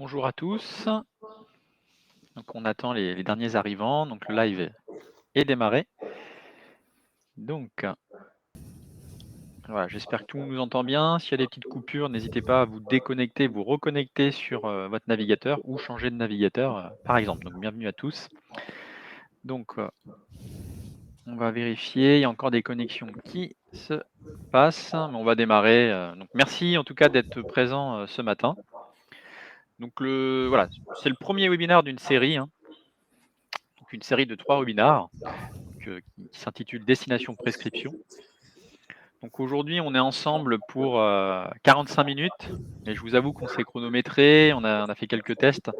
Bonjour à tous. Donc on attend les derniers arrivants, donc le live est démarré. Donc voilà, j'espère que tout le monde nous entend bien. S'il y a des petites coupures, n'hésitez pas à vous déconnecter, vous reconnecter sur votre navigateur ou changer de navigateur, par exemple. Donc bienvenue à tous. Donc on va vérifier, il y a encore des connexions qui se passent, mais on va démarrer. Donc merci en tout cas d'être présent ce matin. Donc voilà, c'est le premier webinaire d'une série, hein, donc une série de 3 webinaires. Qui s'intitule Destination prescription. Donc aujourd'hui, on est ensemble pour 45 minutes. Et je vous avoue qu'on s'est chronométré, on a fait quelques tests.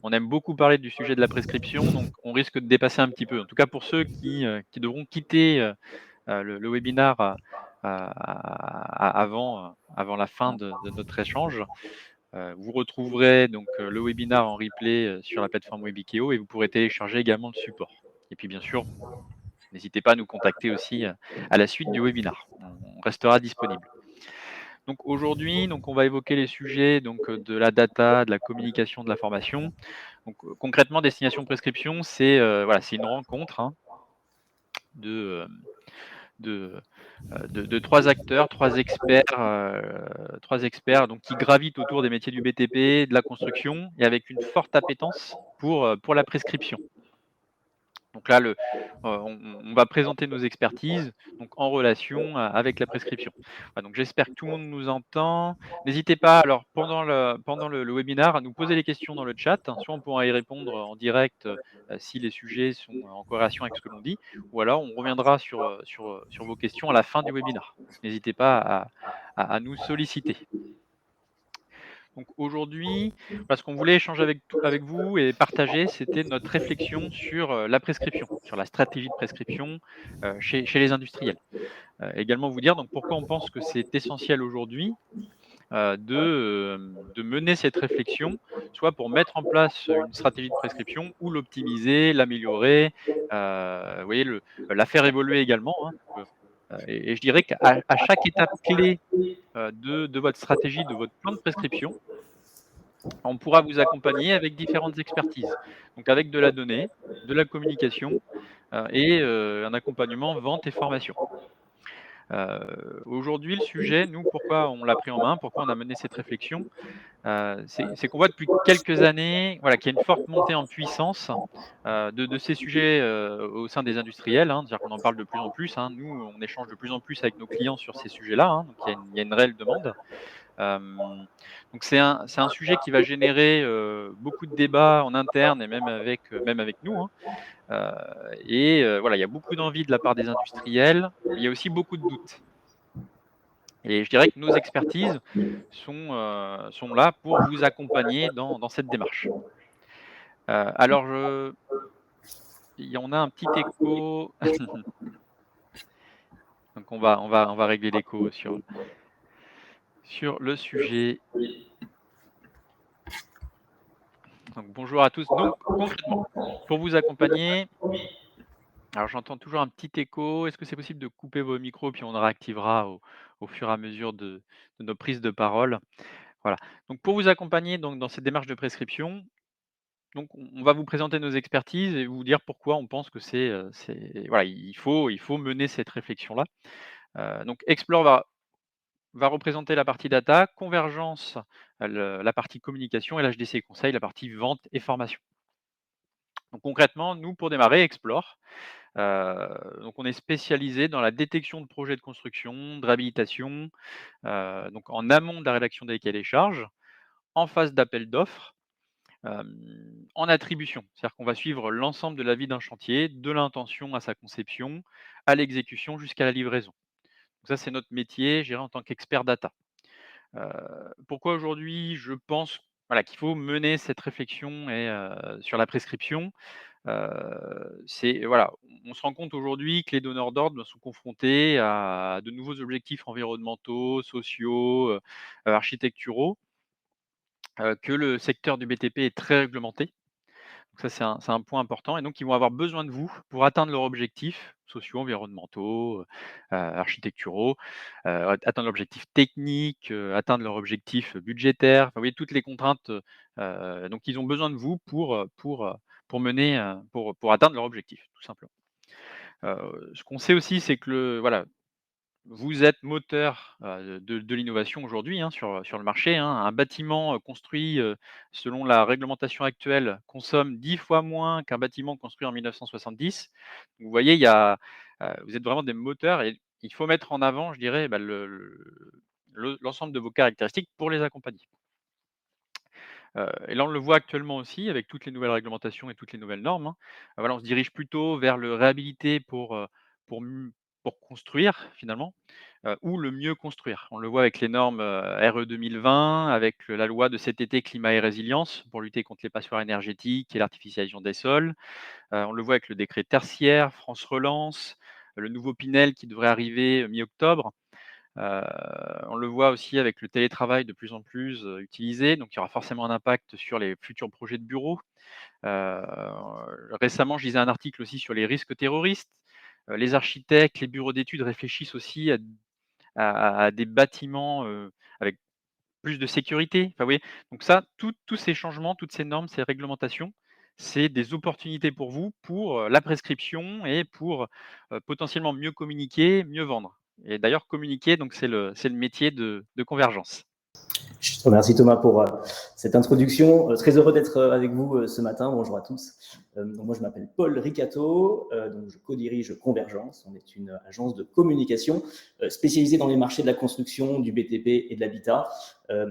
On aime beaucoup parler du sujet de la prescription, donc on risque de dépasser un petit peu. En tout cas, pour ceux qui devront quitter le webinaire avant la fin de notre échange, vous retrouverez donc le webinaire en replay sur la plateforme Webikeo et vous pourrez télécharger également le support. Et puis bien sûr, n'hésitez pas à nous contacter aussi à la suite du webinar. On restera disponible. Donc aujourd'hui, on va évoquer les sujets de la data, de la communication, de la formation. Donc concrètement, destination prescription, c'est voilà, c'est une rencontre, hein, de, de, de 3 acteurs, 3 experts donc qui gravitent autour des métiers du BTP, de la construction et avec une forte appétence pour la prescription. Donc là, on va présenter nos expertises donc en relation avec la prescription. Voilà, donc j'espère que tout le monde nous entend. N'hésitez pas, alors pendant le webinaire, à nous poser les questions dans le chat. Soit on pourra y répondre en direct si les sujets sont en corrélation avec ce que l'on dit, ou alors on reviendra sur vos questions à la fin du webinaire. Donc n'hésitez pas à nous solliciter. Donc aujourd'hui, ce qu'on voulait échanger avec vous et partager, c'était notre réflexion sur la prescription, sur la stratégie de prescription chez les industriels. Également vous dire donc pourquoi on pense que c'est essentiel aujourd'hui de mener cette réflexion, soit pour mettre en place une stratégie de prescription ou l'optimiser, l'améliorer, vous voyez, la faire évoluer également, hein. Et je dirais qu'à chaque étape clé de votre stratégie, de votre plan de prescription, on pourra vous accompagner avec différentes expertises. Donc avec de la donnée, de la communication, et un accompagnement vente et formation. Aujourd'hui, le sujet, nous, pourquoi on l'a pris en main, pourquoi on a mené cette réflexion, c'est qu'on voit depuis quelques années, voilà, qu'il y a une forte montée en puissance, de ces sujets, au sein des industriels, hein. C'est-à-dire qu'on en parle de plus en plus, hein. Nous, on échange de plus en plus avec nos clients sur ces sujets-là, hein, donc il y a une réelle demande. Donc c'est un sujet qui va générer, beaucoup de débats en interne et même avec nous, hein. Voilà, il y a beaucoup d'envie de la part des industriels, mais il y a aussi beaucoup de doutes. Et je dirais que nos expertises sont là pour vous accompagner dans cette démarche. Alors on a un petit écho, donc on va régler l'écho sur le sujet. Donc bonjour à tous. Donc concrètement, pour vous accompagner, alors j'entends toujours un petit écho. Est-ce que c'est possible de couper vos micros, puis on réactivera au fur et à mesure de nos prises de parole? Voilà. Donc pour vous accompagner donc dans cette démarche de prescription, donc on va vous présenter nos expertises et vous dire pourquoi on pense que c'est voilà, il faut mener cette réflexion-là. Donc Explore va représenter la partie data, Convergence, la partie communication et l'HDC conseil, la partie vente et formation. Donc concrètement, nous pour démarrer, Explore, donc on est spécialisé dans la détection de projets de construction, de réhabilitation, donc en amont de la rédaction des cahiers des charges, en phase d'appel d'offres, en attribution. C'est-à-dire qu'on va suivre l'ensemble de la vie d'un chantier, de l'intention à sa conception, à l'exécution jusqu'à la livraison. Donc ça, c'est notre métier, je dirais, en tant qu'expert data. Heu, Pourquoi aujourd'hui je pense, voilà, qu'il faut mener cette réflexion sur la prescription? C'est voilà, on se rend compte aujourd'hui que les donneurs d'ordre sont confrontés à de nouveaux objectifs environnementaux, sociaux, architecturaux, que le secteur du BTP est très réglementé. Donc ça, c'est un point important et donc ils vont avoir besoin de vous pour atteindre leurs objectifs sociaux, environnementaux, architecturaux, atteindre l'objectif technique, atteindre leurs objectifs budgétaires. Enfin, vous voyez toutes les contraintes, donc ils ont besoin de vous pour mener, pour atteindre leur objectif, tout simplement. Ce qu'on sait aussi, c'est que voilà, vous êtes moteur, de l'innovation aujourd'hui, hein, sur le marché, hein. Un bâtiment, construit, selon la réglementation actuelle consomme 10 fois moins qu'un bâtiment construit en 1970. Vous voyez, vous êtes vraiment des moteurs et il faut mettre en avant, je dirais, bah, l'ensemble de vos caractéristiques pour les accompagner. Et là, on le voit actuellement aussi avec toutes les nouvelles réglementations et toutes les nouvelles normes, hein. Voilà, on se dirige plutôt vers le réhabiliter pour m pour construire finalement, ou le mieux construire. On le voit avec les normes, RE 2020, avec la loi de cet été climat et résilience pour lutter contre les passoires énergétiques et l'artificialisation des sols. On le voit avec le décret tertiaire, France Relance, le nouveau Pinel qui devrait arriver, mi-octobre. Heu, on le voit aussi avec le télétravail de plus en plus, utilisé, donc il y aura forcément un impact sur les futurs projets de bureaux. Heu, récemment, je lisais un article aussi sur les risques terroristes. Les architectes, les bureaux d'études réfléchissent aussi à des bâtiments, avec plus de sécurité. Enfin, vous voyez? Donc ça, tous ces changements, toutes ces normes, ces réglementations, c'est des opportunités pour vous, pour, la prescription et pour, potentiellement mieux communiquer, mieux vendre. Et d'ailleurs communiquer, donc c'est le métier de Convergence. Je te remercie Thomas pour cette introduction. Très heureux d'être avec vous ce matin. Bonjour à tous. Donc moi je m'appelle Paul Ricato, donc je co-dirige Convergence. On est une agence de communication spécialisée dans les marchés de la construction, du BTP et de l'habitat.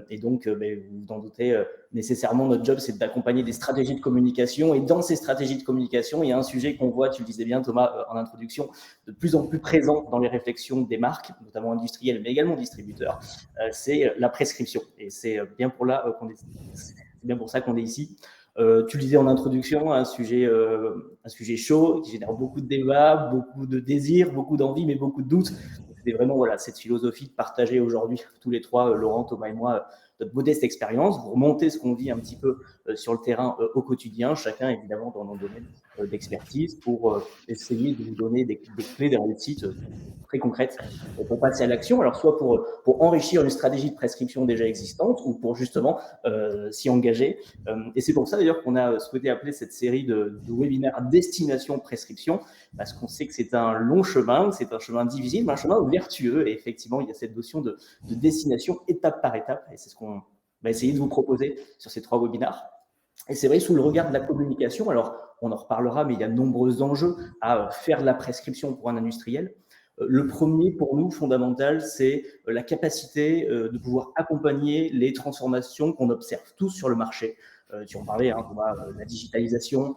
Et donc vous vous en doutez, nécessairement notre job c'est d'accompagner des stratégies de communication. Et dans ces stratégies de communication, il y a un sujet qu'on voit, tu le disais bien Thomas en introduction, de plus en plus présent dans les réflexions des marques, notamment industrielles mais également distributeurs. C'est la prescription. Et c'est bien pour ça qu'on est ici. Tu le disais en introduction, un sujet chaud qui génère beaucoup de débats, beaucoup de désirs, beaucoup d'envie, mais beaucoup de doutes. C'était vraiment voilà, cette philosophie de partager aujourd'hui, tous les trois, Laurent, Thomas et moi, notre modeste expérience, pour monter ce qu'on vit un petit peu sur le terrain au quotidien, chacun évidemment dans nos domaines d'expertise, pour essayer de vous donner des clés de réussite très concrètes pour passer à l'action. Alors, soit pour enrichir une stratégie de prescription déjà existante ou pour justement s'y engager. Et c'est pour ça d'ailleurs qu'on a souhaité appeler cette série de webinaires Destination Prescription, parce qu'on sait que c'est un long chemin, c'est un chemin difficile, mais un chemin vertueux. Et effectivement, il y a cette notion de destination étape par étape. Et c'est ce qu'on va essayer de vous proposer sur ces 3 webinaires. Et c'est vrai, sous le regard de la communication, alors on en reparlera, mais il y a de nombreux enjeux à faire de la prescription pour un industriel. Le premier, pour nous, fondamental, c'est la capacité de pouvoir accompagner les transformations qu'on observe tous sur le marché. Tu en parlais, hein, la digitalisation,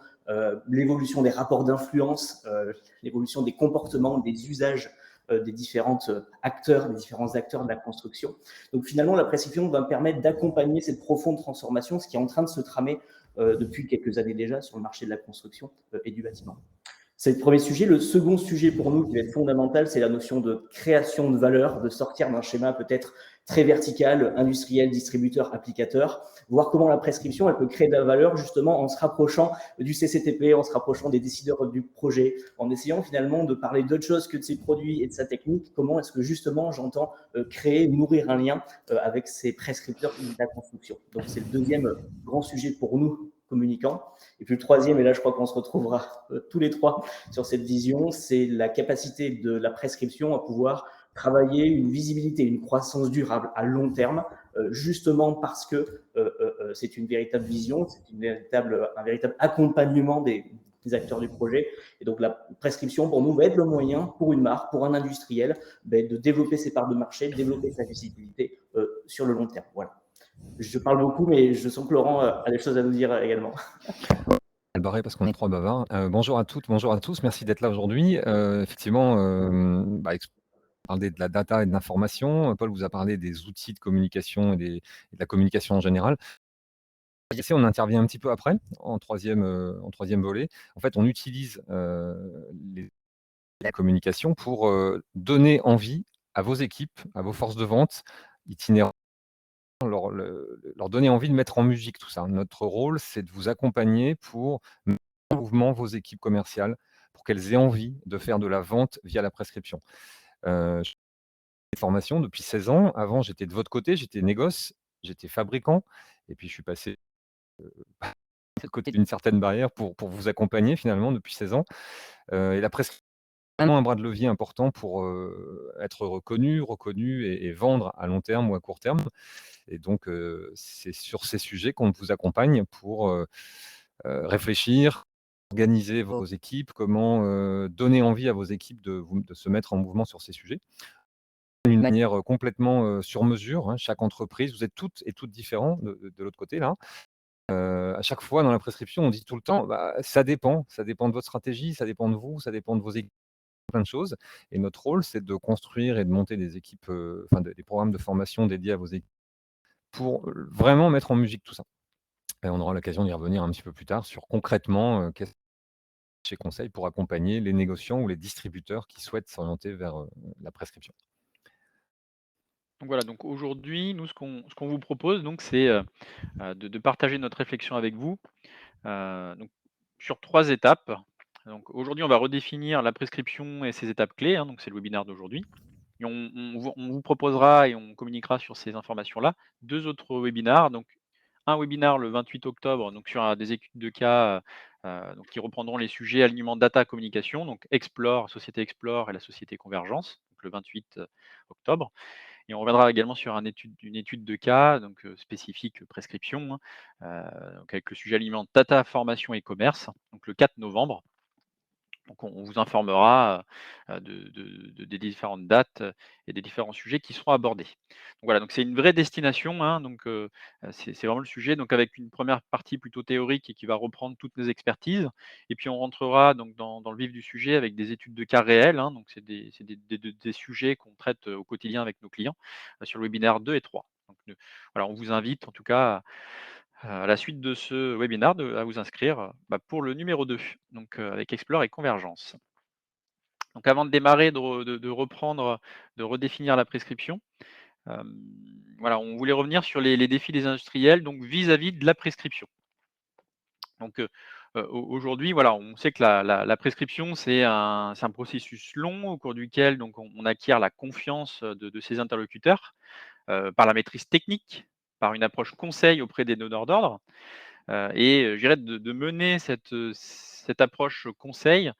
l'évolution des rapports d'influence, l'évolution des comportements, des usages des différents acteurs de la construction. Donc finalement, la prescription va permettre d'accompagner cette profonde transformation, ce qui est en train de se tramer depuis quelques années déjà sur le marché de la construction et du bâtiment. C'est le premier sujet. Le second sujet pour nous qui va être fondamental, c'est la notion de création de valeur, de sortir d'un schéma peut-être très vertical, industriel, distributeur, applicateur, voir comment la prescription, elle peut créer de la valeur justement en se rapprochant du CCTP, en se rapprochant des décideurs du projet, en essayant finalement de parler d'autre chose que de ses produits et de sa technique. Comment est-ce que justement j'entends créer, nourrir un lien avec ces prescripteurs de la construction. Donc c'est le deuxième grand sujet pour nous communicants. Et puis le troisième, et là je crois qu'on se retrouvera tous les trois sur cette vision, c'est la capacité de la prescription à pouvoir travailler une visibilité, une croissance durable à long terme, justement parce que c'est une véritable vision, c'est un véritable accompagnement des acteurs du projet. Et donc la prescription, pour nous, va être le moyen pour une marque, pour un industriel, de développer ses parts de marché, de développer sa visibilité sur le long terme. Voilà. Je parle beaucoup, mais je sens que Laurent a des choses à nous dire également. Barré parce qu'on est 3 bavards. Bonjour à toutes, bonjour à tous, merci d'être là aujourd'hui. Effectivement, parler de la data et de l'information. Paul vous a parlé des outils de communication et de la communication en général. Ici, on intervient un petit peu après, en troisième volet. En fait, on utilise la communication pour donner envie à vos équipes, à vos forces de vente itinérantes, leur donner envie de mettre en musique tout ça. Notre rôle, c'est de vous accompagner pour mettre en mouvement vos équipes commerciales, pour qu'elles aient envie de faire de la vente via la prescription. Je fais des formations depuis 16 ans. Avant, j'étais de votre côté, j'étais négoce, j'étais fabricant, et puis je suis passé à côté d'une certaine barrière pour vous accompagner finalement depuis 16 ans. Et la prescription est vraiment un bras de levier important pour être reconnu et vendre à long terme ou à court terme. Et donc, c'est sur ces sujets qu'on vous accompagne pour réfléchir, organiser vos équipes, comment donner envie à vos équipes de se mettre en mouvement sur ces sujets. D'une manière complètement sur mesure, hein, chaque entreprise, vous êtes toutes et toutes différents de l'autre côté là. À chaque fois dans la prescription, on dit tout le temps, bah, ça dépend de votre stratégie, ça dépend de vous, ça dépend de vos équipes, plein de choses. Et notre rôle, c'est de construire et de monter des équipes, des programmes de formation dédiés à vos équipes pour vraiment mettre en musique tout ça. Et on aura l'occasion d'y revenir un petit peu plus tard sur concrètement, qu'est-ce que chez Conseil pour accompagner les négociants ou les distributeurs qui souhaitent s'orienter vers la prescription. Donc voilà, donc aujourd'hui, nous, ce qu'on vous propose, donc, c'est de partager notre réflexion avec vous, donc, sur 3 étapes. Donc aujourd'hui, on va redéfinir la prescription et ses étapes clés, hein, donc c'est le webinaire d'aujourd'hui. Et on vous proposera et on communiquera sur ces informations-là 2 autres webinaires. Donc un webinar le 28 octobre, donc sur des études de cas, donc qui reprendront les sujets alignement data communication, donc Explore, société Explore et la société Convergence, donc le 28 octobre. Et on reviendra également sur une étude de cas, donc spécifique prescription, hein, donc avec le sujet alignement data, formation et commerce, donc le 4 novembre. Donc on vous informera des différentes dates et des différents sujets qui seront abordés. Donc voilà, donc c'est une vraie destination, hein, donc c'est vraiment le sujet, donc avec une première partie plutôt théorique et qui va reprendre toutes nos expertises. Et puis on rentrera donc dans le vif du sujet avec des études de cas réels, hein, donc c'est des sujets qu'on traite au quotidien avec nos clients sur le webinaire 2 et 3. Donc voilà, on vous invite en tout cas à la suite de ce webinaire, à vous inscrire, pour le numéro 2, donc avec Explore et Convergence. Donc avant de démarrer, de reprendre, de redéfinir la prescription, hem, voilà, on voulait revenir sur les défis des industriels, donc vis-à-vis de la prescription. Donc aujourd'hui, voilà, on sait que la prescription, c'est un processus long au cours duquel donc on acquiert la confiance de ses interlocuteurs, par la maîtrise technique, par une approche conseil auprès des donneurs d'ordre. Je dirais de mener cette approche conseil,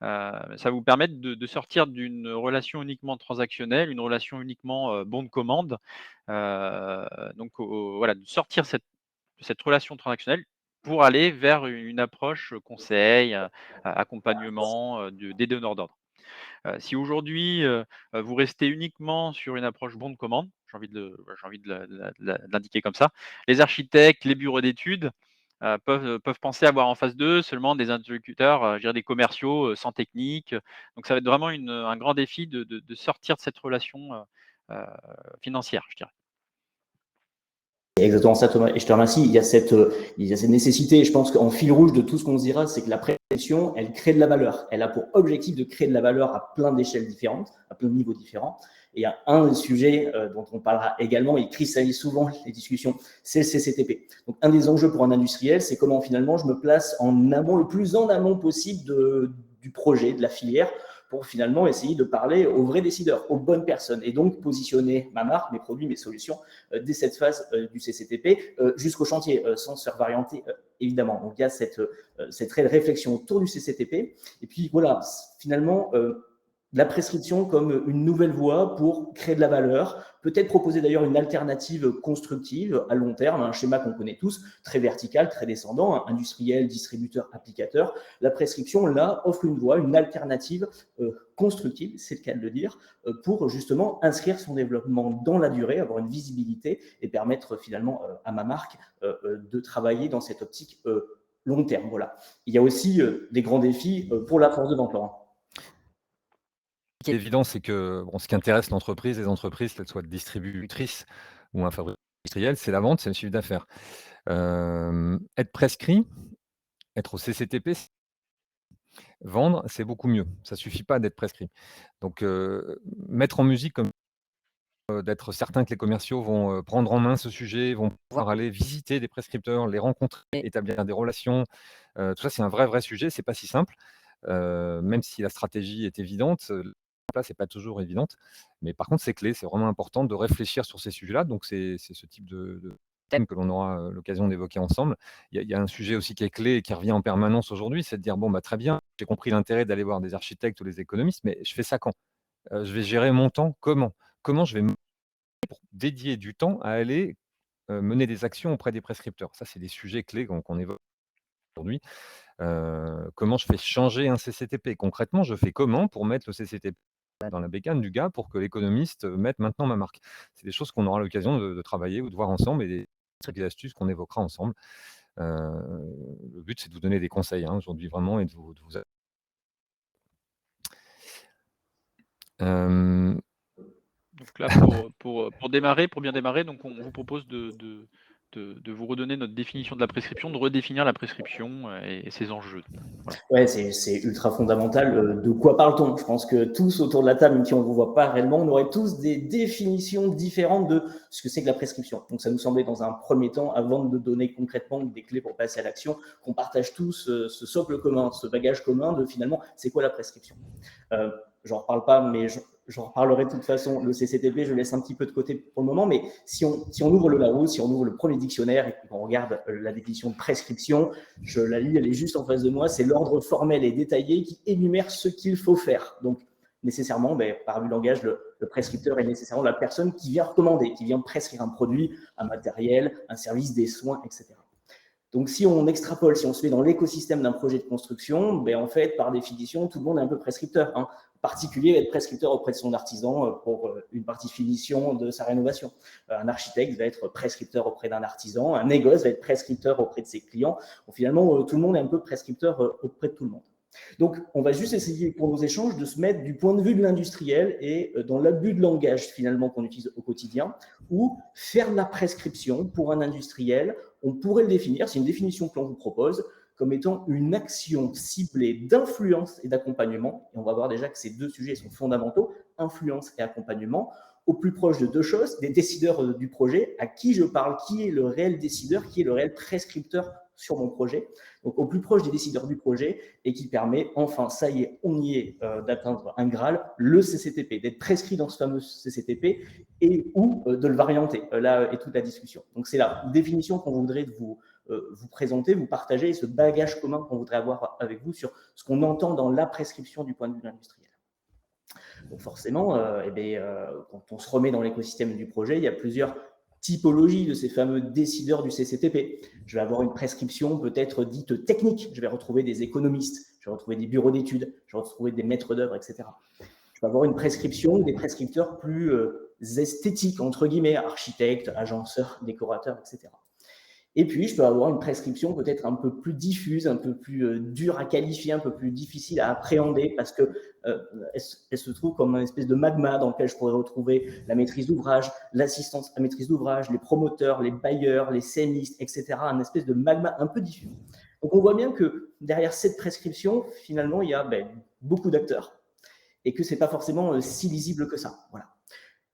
ça va vous permettre de sortir d'une relation uniquement transactionnelle, une relation uniquement, bon de commande, donc voilà, de sortir cette relation transactionnelle pour aller vers une approche conseil, accompagnement, des donneurs d'ordre. Si aujourd'hui, vous restez uniquement sur une approche bon de commande, j'ai envie de l'indiquer comme ça, les architectes, les bureaux d'études, peuvent penser avoir en face d'eux seulement des interlocuteurs, je dirais des commerciaux, sans technique. Donc ça va être vraiment un grand défi de sortir de cette relation, financière, je dirais. C'est exactement ça, Thomas. Et je te remercie. Il y a cette nécessité. Et je pense qu'en fil rouge de tout ce qu'on se dira, c'est que la prescription, elle crée de la valeur. Elle a pour objectif de créer de la valeur à plein d'échelles différentes, à plein de niveaux différents. Et il y a un des sujets dont on parlera également, et cristallise souvent les discussions, c'est le CCTP. Donc, un des enjeux pour un industriel, c'est comment finalement je me place en amont, le plus en amont possible du projet, de la filière, pour finalement essayer de parler aux vrais décideurs, aux bonnes personnes, et donc positionner ma marque, mes produits, mes solutions dès cette phase du CCTP jusqu'au chantier, sans se faire varianter, évidemment. Donc il y a cette réelle réflexion autour du CCTP. Et puis voilà, finalement, la prescription comme une nouvelle voie pour créer de la valeur, peut-être proposer d'ailleurs une alternative constructive à long terme, un schéma qu'on connaît tous, très vertical, très descendant, hein, industriel, distributeur, applicateur. La prescription, là, offre une voie, une alternative constructive, c'est le cas de le dire, pour justement inscrire son développement dans la durée, avoir une visibilité et permettre finalement à ma marque de travailler dans cette optique long terme. Voilà. Il y a aussi des grands défis pour la force de vente, Laurent. Ce qui est évident, c'est que bon, ce qui intéresse l'entreprise, les entreprises, qu'elles soient distributrices ou un fabricant industriel, c'est la vente, c'est le chiffre d'affaires. Être prescrit, être au CCTP, vendre, c'est beaucoup mieux. Ça suffit pas d'être prescrit. Donc mettre en musique comme d'être certain que les commerciaux vont prendre en main ce sujet, vont pouvoir aller visiter des prescripteurs, les rencontrer, établir des relations. Tout ça, c'est un vrai sujet. C'est pas si simple, même si la stratégie est évidente. Là, c'est pas toujours évidente, mais par contre, c'est clé. C'est vraiment important de réfléchir sur ces sujets-là. Donc, c'est ce type de thème que l'on aura l'occasion d'évoquer ensemble. Il y a un sujet aussi qui est clé et qui revient en permanence aujourd'hui, c'est de dire bon, bah, très bien, j'ai compris l'intérêt d'aller voir des architectes ou des économistes, mais je fais ça quand? Je vais gérer mon temps comment? Comment je vais pour dédier du temps à aller, mener des actions auprès des prescripteurs. Ça, c'est des sujets clés qu'on évoque aujourd'hui. Comment je fais changer un CCTP? Concrètement, je fais comment pour mettre le CCTP dans la bécane du gars pour que l'économiste mette maintenant ma marque? C'est des choses qu'on aura l'occasion de travailler ou de voir ensemble et des trucs et astuces qu'on évoquera ensemble. Le but, c'est de vous donner des conseils, hein, aujourd'hui vraiment et de vous hem Donc là, pour démarrer, pour bien démarrer, donc on vous propose de vous redonner notre définition de la prescription, de redéfinir la prescription et ses enjeux. Voilà. Ouais, c'est ultra fondamental. De quoi parle-t-on? Je pense que tous autour de la table, même si on ne vous voit pas réellement, on aurait tous des définitions différentes de ce que c'est que la prescription. Donc ça nous semblait dans un premier temps, avant de donner concrètement des clés pour passer à l'action, qu'on partage tous ce socle commun, ce bagage commun de finalement, c'est quoi la prescription? J'en reparle pas, mais j'en reparlerai de toute façon. Le CCTP, je laisse un petit peu de côté pour le moment, mais si on ouvre le Larousse, si on ouvre le premier dictionnaire et qu'on regarde la définition de prescription, je la lis, elle est juste en face de moi, c'est l'ordre formel et détaillé qui énumère ce qu'il faut faire. Donc, nécessairement, par du langage, le prescripteur est nécessairement la personne qui vient recommander, qui vient prescrire un produit, un matériel, un service, des soins, etc. Donc, si on extrapole, si on se met dans l'écosystème d'un projet de construction, en fait, par définition, tout le monde est un peu prescripteur. Un particulier va être prescripteur auprès de son artisan pour une partie finition de sa rénovation. Un architecte va être prescripteur auprès d'un artisan. Un négoce va être prescripteur auprès de ses clients. Donc, finalement, tout le monde est un peu prescripteur auprès de tout le monde. Donc, on va juste essayer pour nos échanges de se mettre du point de vue de l'industriel et dans l'abus de langage finalement qu'on utilise au quotidien, ou faire de la prescription pour un industriel, on pourrait le définir, c'est une définition que l'on vous propose, comme étant une action ciblée d'influence et d'accompagnement. Et on va voir déjà que ces deux sujets sont fondamentaux, influence et accompagnement, au plus proche de deux choses, des décideurs du projet, à qui je parle, qui est le réel décideur, qui est le réel prescripteur sur mon projet, donc au plus proche des décideurs du projet, et qui permet, enfin, ça y est, on y est, d'atteindre un Graal, le CCTP, d'être prescrit dans ce fameux CCTP, et ou de le varianter. Là est toute la discussion. Donc c'est la définition qu'on voudrait vous présenter, vous partager, et ce bagage commun qu'on voudrait avoir avec vous sur ce qu'on entend dans la prescription du point de vue de l'industriel. Donc forcément, quand on se remet dans l'écosystème du projet, il y a plusieurs typologie de ces fameux décideurs du CCTP. Je vais avoir une prescription peut-être dite technique. Je vais retrouver des économistes, je vais retrouver des bureaux d'études, je vais retrouver des maîtres d'œuvre, etc. Je vais avoir une prescription des prescripteurs plus esthétiques, entre guillemets, architectes, agenceurs, décorateurs, etc. Et puis, je peux avoir une prescription peut-être un peu plus diffuse, un peu plus dure à qualifier, un peu plus difficile à appréhender parce que elle se trouve comme une espèce de magma dans lequel je pourrais retrouver la maîtrise d'ouvrage, l'assistance à maîtrise d'ouvrage, les promoteurs, les bailleurs, les scénistes, etc. Un espèce de magma un peu diffus. Donc, on voit bien que derrière cette prescription, finalement, il y a beaucoup d'acteurs et que ce n'est pas forcément si lisible que ça. Voilà.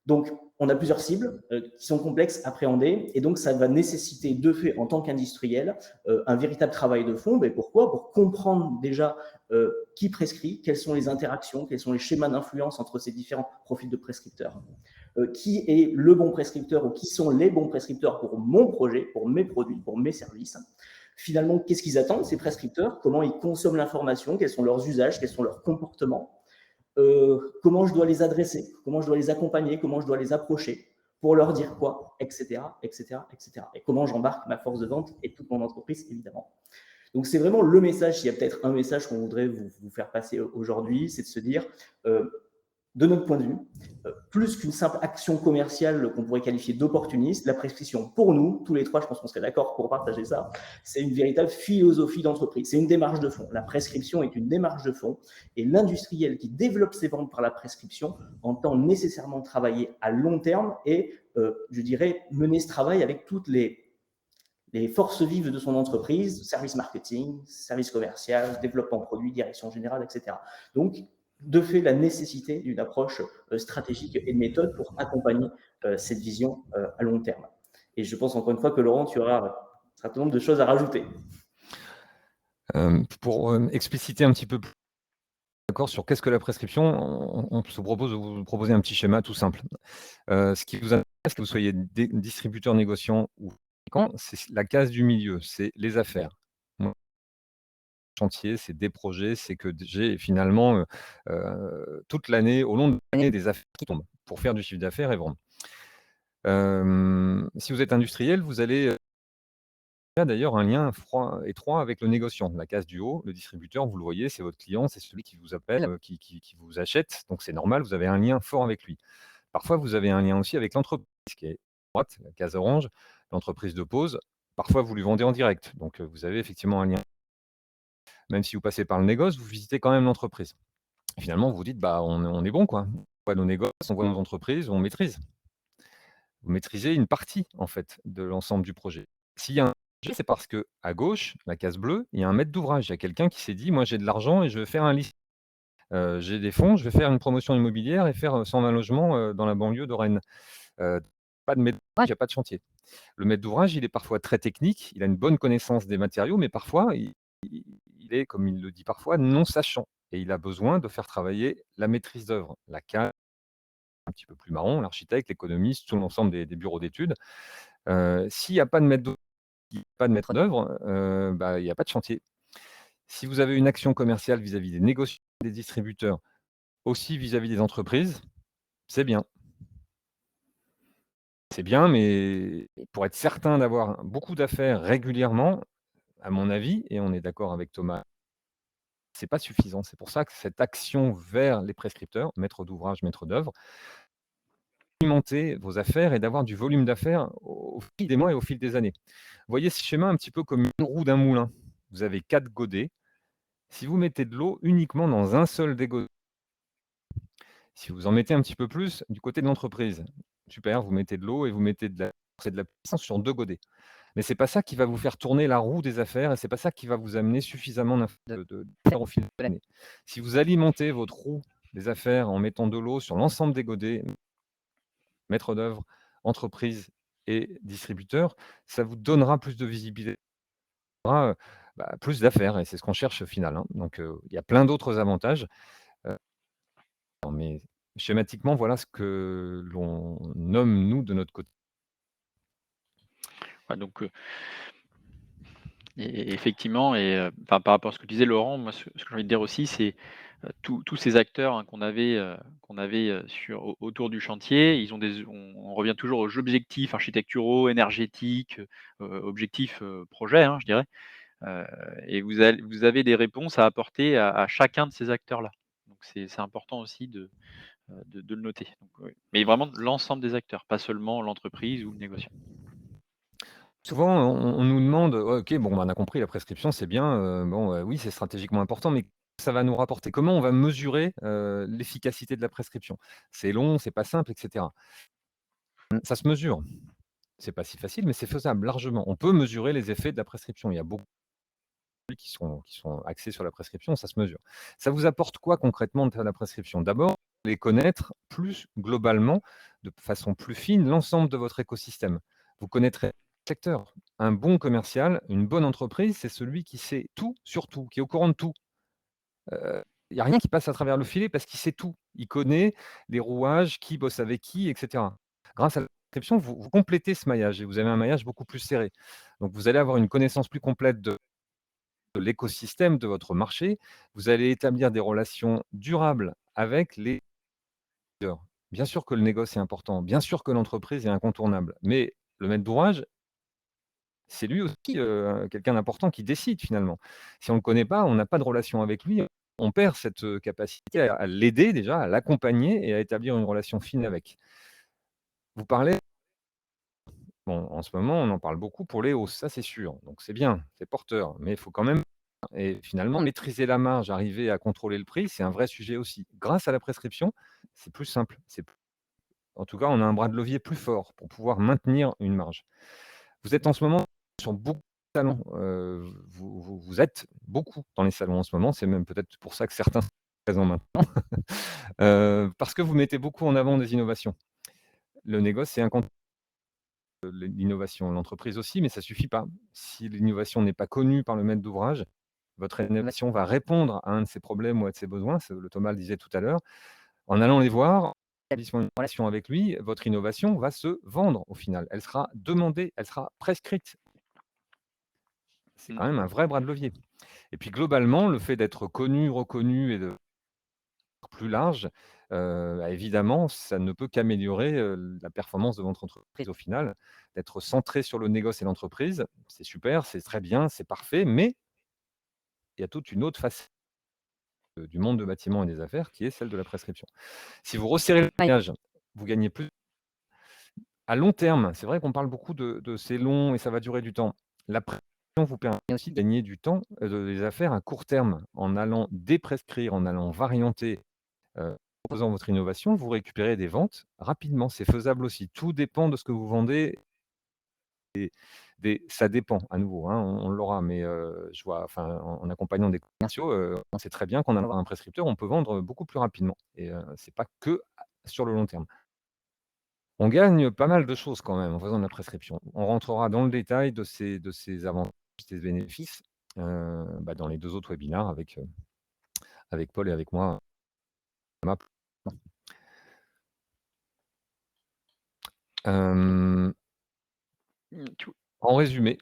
Donc, on a plusieurs cibles qui sont complexes à appréhender et donc ça va nécessiter de fait, en tant qu'industriel, un véritable travail de fond. Pourquoi? Pour comprendre déjà qui prescrit, quelles sont les interactions, quels sont les schémas d'influence entre ces différents profils de prescripteurs, qui est le bon prescripteur ou qui sont les bons prescripteurs pour mon projet, pour mes produits, pour mes services. Finalement, qu'est-ce qu'ils attendent, ces prescripteurs? Comment ils consomment l'information? Quels sont leurs usages? Quels sont leurs comportements? Comment je dois les adresser, comment je dois les accompagner, comment je dois les approcher pour leur dire quoi, etc., etc., etc. Et comment j'embarque ma force de vente et toute mon entreprise, évidemment. Donc, c'est vraiment le message, s'il y a peut-être un message qu'on voudrait vous faire passer aujourd'hui, c'est de se dire, de notre point de vue, plus qu'une simple action commerciale qu'on pourrait qualifier d'opportuniste, la prescription, pour nous, tous les trois, je pense qu'on serait d'accord pour partager ça, c'est une véritable philosophie d'entreprise, c'est une démarche de fond. La prescription est une démarche de fond et l'industriel qui développe ses ventes par la prescription entend nécessairement travailler à long terme et, je dirais, mener ce travail avec toutes les forces vives de son entreprise, service marketing, service commercial, développement produit, direction générale, etc. Donc, de fait la nécessité d'une approche stratégique et de méthode pour accompagner cette vision à long terme. Et je pense encore une fois que Laurent, tu auras un certain nombre de choses à rajouter. Pour expliciter un petit peu plus d'accord sur qu'est-ce que la prescription, on se propose de vous proposer un petit schéma tout simple. Ce qui vous intéresse, que vous soyez distributeur, négociant ou fabricant, c'est la case du milieu, c'est les affaires. Moi, chantier, c'est des projets, c'est que j'ai finalement toute l'année, au long de l'année, des affaires qui tombent pour faire du chiffre d'affaires et vendre. Si vous êtes industriel, vous allez d'ailleurs un lien étroit avec le négociant. La case du haut, le distributeur, vous le voyez, c'est votre client, c'est celui qui vous appelle, qui vous achète. Donc c'est normal, vous avez un lien fort avec lui. Parfois, vous avez un lien aussi avec l'entreprise qui est à droite, la case orange, l'entreprise de pause. Parfois, vous lui vendez en direct. Donc vous avez effectivement un lien. Même si vous passez par le négoce, vous visitez quand même l'entreprise. Finalement, vous vous dites, bah, on est bon, quoi. On voit nos négoces, on voit nos entreprises, on maîtrise. Vous maîtrisez une partie, en fait, de l'ensemble du projet. S'il y a un projet, c'est parce que à gauche, la case bleue, il y a un maître d'ouvrage. Il y a quelqu'un qui s'est dit, moi, j'ai de l'argent et je veux faire un listing. J'ai des fonds, je vais faire une promotion immobilière et faire 120 logements dans la banlieue de Rennes. Pas de maître d'ouvrage, il n'y a pas de chantier. Le maître d'ouvrage, il est parfois très technique, il a une bonne connaissance des matériaux, mais parfois, il est, comme il le dit parfois, non sachant. Et il a besoin de faire travailler la maîtrise d'œuvre, la CAE, un petit peu plus marron, l'architecte, l'économiste, tout l'ensemble des bureaux d'études. S'il n'y a pas de maître d'œuvre, bah, il n'y a pas de chantier. Si vous avez une action commerciale vis-à-vis des négociants, des distributeurs, aussi vis-à-vis des entreprises, c'est bien. C'est bien, mais pour être certain d'avoir beaucoup d'affaires régulièrement, à mon avis, et on est d'accord avec Thomas, c'est pas suffisant. C'est pour ça que cette action vers les prescripteurs, maître d'ouvrage, maître d'œuvre, alimenter vos affaires et d'avoir du volume d'affaires au fil des mois et au fil des années. Voyez ce schéma un petit peu comme une roue d'un moulin. Vous avez 4 godets. Si vous mettez de l'eau uniquement dans un seul des godets, si vous en mettez un petit peu plus du côté de l'entreprise, super, vous mettez de l'eau et vous mettez de la puissance sur 2 godets. Mais c'est pas ça qui va vous faire tourner la roue des affaires et c'est pas ça qui va vous amener suffisamment d'affaires au fil de l'année. Si vous alimentez votre roue des affaires en mettant de l'eau sur l'ensemble des godets, maître d'œuvre, entreprise et distributeur, ça vous donnera plus de visibilité, plus d'affaires et c'est ce qu'on cherche au final, hein. Donc il y a plein d'autres avantages. Mais schématiquement, voilà ce que l'on nomme nous de notre côté. Ouais, donc et effectivement enfin, par rapport à ce que disait Laurent, moi ce que j'ai envie de dire aussi, c'est, tous ces acteurs, hein, qu'on avait autour du chantier, ils ont on revient toujours aux objectifs architecturaux, énergétiques, objectifs, projets, hein, je dirais, heu et vous avez des réponses à apporter à chacun de ces acteurs-là. Donc c'est important aussi de le noter. Donc oui, mais vraiment l'ensemble des acteurs, pas seulement l'entreprise ou le négociant. Souvent, on nous demande: «Ouais, OK, bon, bah, on a compris la prescription, c'est bien, bon, oui, c'est stratégiquement important, mais ça va nous rapporter? Comment on va mesurer, l'efficacité de la prescription? C'est long, c'est pas simple et cetera». Ça se mesure. C'est pas si facile, mais c'est faisable largement. On peut mesurer les effets de la prescription. Il y a beaucoup qui sont axés sur la prescription, ça se mesure. Ça vous apporte quoi concrètement de faire la prescription? D'abord, vous allez connaître plus globalement, de façon plus fine, l'ensemble de votre écosystème. Vous connaîtrez le secteur. Un bon commercial, une bonne entreprise, c'est celui qui sait tout sur tout, qui est au courant de tout. Il n'y a rien qui passe à travers le filet parce qu'il sait tout. Il connaît les rouages, qui bosse avec qui, et cetera. Grâce à la prescription, vous complétez ce maillage et vous avez un maillage beaucoup plus serré. Donc vous allez avoir une connaissance plus complète de l'écosystème de votre marché, vous allez établir des relations durables avec les leaders. Bien sûr que le négoce est important, bien sûr que l'entreprise est incontournable, mais le maître d'ouvrage, c'est lui aussi quelqu'un d'important qui décide finalement. Si on ne le connaît pas, on n'a pas de relation avec lui, on perd cette capacité à l'aider déjà, à l'accompagner et à établir une relation fine avec. Vous parlez, bon, en ce moment, on en parle beaucoup pour les hausses, ça c'est sûr, donc c'est bien, c'est porteur, mais il faut quand même. Et finalement, maîtriser la marge, arriver à contrôler le prix, c'est un vrai sujet aussi. Grâce à la prescription, c'est plus simple. En tout cas, on a un bras de levier plus fort pour pouvoir maintenir une marge. Vous êtes en ce moment sur beaucoup de salons. Vous êtes beaucoup dans les salons en ce moment. C'est même peut-être pour ça que certains présent maintenant. Parce que vous mettez beaucoup en avant des innovations. Le négoce, c'est l'innovation, l'entreprise aussi, mais ça suffit pas. Si l'innovation n'est pas connue par le maître d'ouvrage, votre innovation va répondre à un de ses problèmes ou à de ses besoins, le Thomas le disait tout à l'heure. En allant les voir, en établissant une relation avec lui, votre innovation va se vendre au final. Elle sera demandée, elle sera prescrite. C'est Mmh. quand même un vrai bras de levier. Et puis globalement, le fait d'être connu, reconnu et de plus large, évidemment, ça ne peut qu'améliorer, la performance de votre entreprise au final. D'être centré sur le négoce et l'entreprise, c'est super, c'est très bien, c'est parfait, mais il y a toute une autre facette, du monde de bâtiment et des affaires qui est celle de la prescription. Si vous resserrez le maillage, vous gagnez plus à long terme. C'est vrai qu'on parle beaucoup de c'est long et ça va durer du temps. La prescription vous permet aussi de gagner du temps, des affaires à court terme. En allant déprescrire, en allant varianter, en proposant votre innovation, vous récupérez des ventes rapidement. C'est faisable aussi. Tout dépend de ce que vous vendez et ça dépend à nouveau, hein, on l'aura, mais je vois enfin, en accompagnant des commerciaux, on sait très bien qu'en allant voir un prescripteur, on peut vendre beaucoup plus rapidement et c'est pas que sur le long terme. On gagne pas mal de choses quand même en faisant de la prescription. On rentrera dans le détail de ces avantages, de ces bénéfices, dans les 2 autres webinaires avec Paul et avec moi. Hem, Mmh, tu en résumé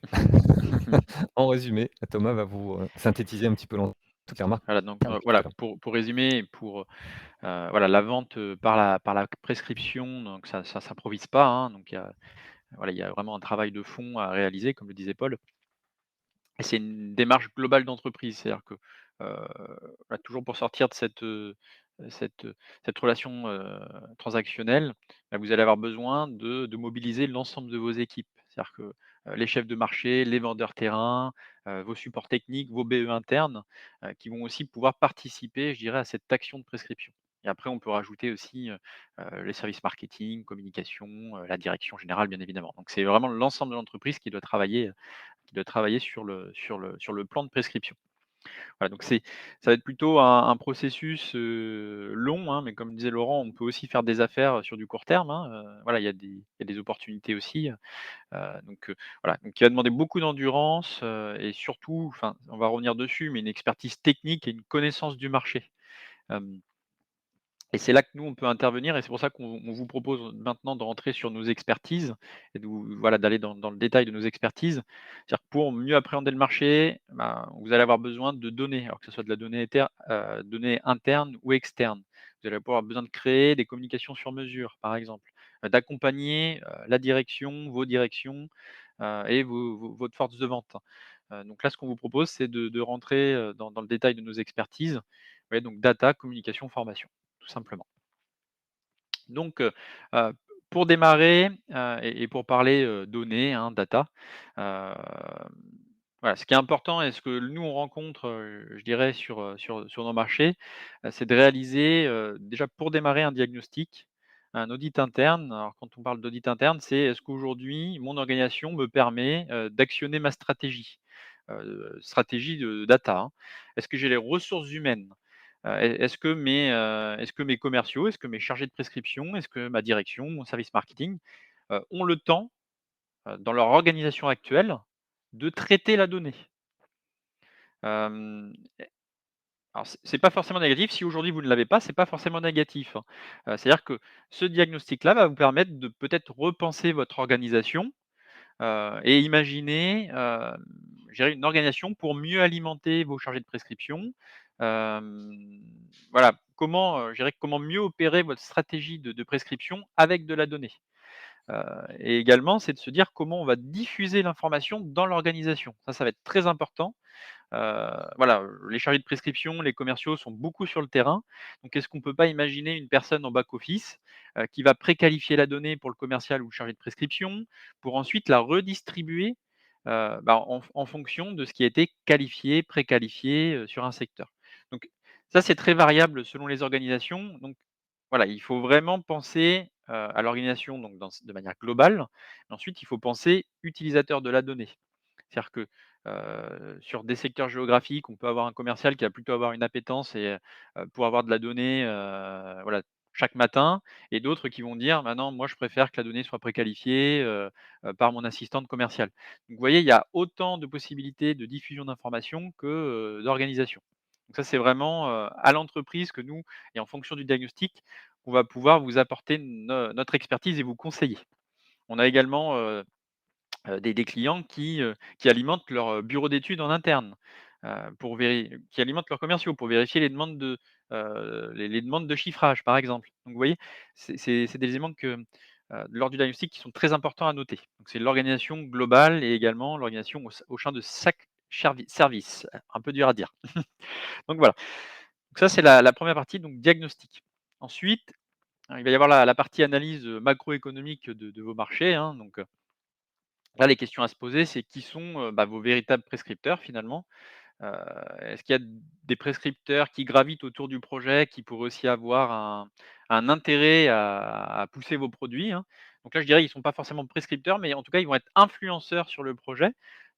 en résumé, Thomas va vous, synthétiser un petit peu toutes les remarques voilà donc tout à voilà l'heure. pour résumer et pour, voilà la vente, par la prescription donc ça s'improvise pas, hein, donc il y a vraiment un travail de fond à réaliser comme le disait Paul. Et c'est une démarche globale d'entreprise. C'est-à-dire que, bah, toujours pour sortir de cette, cette relation, transactionnelle, bah, vous allez avoir besoin de mobiliser l'ensemble de vos équipes. C'est-à-dire que, les chefs de marché, les vendeurs terrain, vos supports techniques, vos BE internes, qui vont aussi pouvoir participer, je dirais, à cette action de prescription. Et après on peut rajouter aussi, les services marketing, communication, la direction générale bien évidemment. Donc c'est vraiment l'ensemble de l'entreprise qui doit travailler sur le plan de prescription. Voilà, donc ça va être plutôt un processus, long, hein, mais comme disait Laurent, on peut aussi faire des affaires, sur du court terme, hein, voilà, il y a des opportunités aussi, voilà, donc qui va demander beaucoup d'endurance, et surtout, enfin, on va revenir dessus, mais une expertise technique et une connaissance du marché. Hem Et c'est là que nous, on peut intervenir et c'est pour ça qu'on vous propose maintenant de rentrer sur nos expertises et voilà, d'aller dans le détail de nos expertises. C'est-à-dire que pour mieux appréhender le marché, ben, vous allez avoir besoin de données, alors que ce soit de la donnée interne ou externe. Vous allez pouvoir avoir besoin de créer des communications sur mesure, par exemple, d'accompagner, la direction, vos directions, et votre force de vente. Donc là, ce qu'on vous propose, c'est de rentrer, dans le détail de nos expertises. Ouais, donc data, communication, formation tout simplement. Donc, heu, pour démarrer, et pour parler, données, hein, data, hem, voilà, ce qui est important et ce que nous on rencontre, je dirais sur nos marchés, c'est de réaliser, déjà pour démarrer un diagnostic, un audit interne. Alors quand on parle d'audit interne, c'est est-ce qu'aujourd'hui mon organisation me permet, d'actionner ma stratégie de data, hein? Est-ce que j'ai les ressources humaines? Est-ce que mes commerciaux, est-ce que mes chargés de prescription, est-ce que ma direction, mon service marketing, ont le temps, dans leur organisation actuelle, de traiter la donnée? Hem, alors c'est pas forcément négatif. Si aujourd'hui vous ne l'avez pas, c'est pas forcément négatif, hein. C'est-à-dire que ce diagnostic-là va vous permettre de peut-être repenser votre organisation, et imaginer, je dirais une organisation pour mieux alimenter vos chargés de prescription. Hem, voilà, je dirais comment mieux opérer votre stratégie de prescription avec de la donnée. Et également, c'est de se dire comment on va diffuser l'information dans l'organisation. Ça va être très important. Voilà, les chargés de prescription, les commerciaux sont beaucoup sur le terrain. Donc est-ce qu'on ne peut pas imaginer une personne en back office, qui va préqualifier la donnée pour le commercial ou le chargé de prescription, pour ensuite la redistribuer, en fonction de ce qui a été qualifié, préqualifié, sur un secteur. Donc ça, c'est très variable selon les organisations. Donc voilà, il faut vraiment penser, à l'organisation donc de manière globale. Ensuite, il faut penser utilisateur de la donnée. C'est-à-dire que sur des secteurs géographiques, on peut avoir un commercial qui va plutôt avoir une appétence pour avoir de la donnée, voilà, chaque matin et d'autres qui vont dire: «Bah non, moi je préfère que la donnée soit préqualifiée, par mon assistante commerciale». Donc vous voyez, il y a autant de possibilités de diffusion d'informations que, d'organisation. Donc ça, c'est vraiment, à l'entreprise que nous et en fonction du diagnostic, on va pouvoir vous apporter notre expertise et vous conseiller. On a également, des clients qui alimentent leur, bureau d'études en interne, qui alimentent leurs commerciaux pour vérifier les demandes de chiffrage, par exemple. Donc vous voyez, c'est des éléments lors du diagnostic qui sont très importants à noter. Donc c'est l'organisation globale et également l'organisation au sein de chaque service, un peu dur à dire. Donc voilà, donc ça c'est la 1re partie, donc diagnostic. Ensuite, il va y avoir la partie analyse, macroéconomique de vos marchés, hein, donc là, les questions à se poser, c'est qui sont, vos véritables prescripteurs finalement? Heu, Est-ce qu'il y a des prescripteurs qui gravitent autour du projet, qui pourraient aussi avoir un intérêt à pousser vos produits, hein? Donc là, je dirais, ils ne sont pas forcément prescripteurs, mais en tout cas, ils vont être influenceurs sur le projet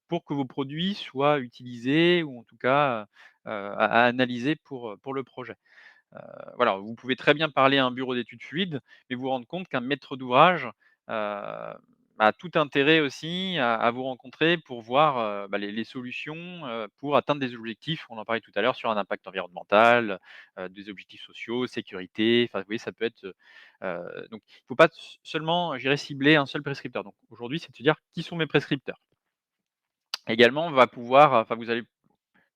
pour que vos produits soient utilisés ou en tout cas, à analyser pour le projet. Voilà, vous pouvez très bien parler à un bureau d'études fluides, mais vous rendre compte qu'un maître d'ouvrage, a tout intérêt aussi à vous rencontrer pour voir, les solutions, pour atteindre des objectifs. On en parlait tout à l'heure sur un impact environnemental, des objectifs sociaux, sécurité, enfin, vous voyez, ça peut être, donc il ne faut pas seulement, je dirais, cibler un seul prescripteur. Donc aujourd'hui, c'est de se dire: «Qui sont mes prescripteurs?» Également, on va pouvoir, enfin, vous allez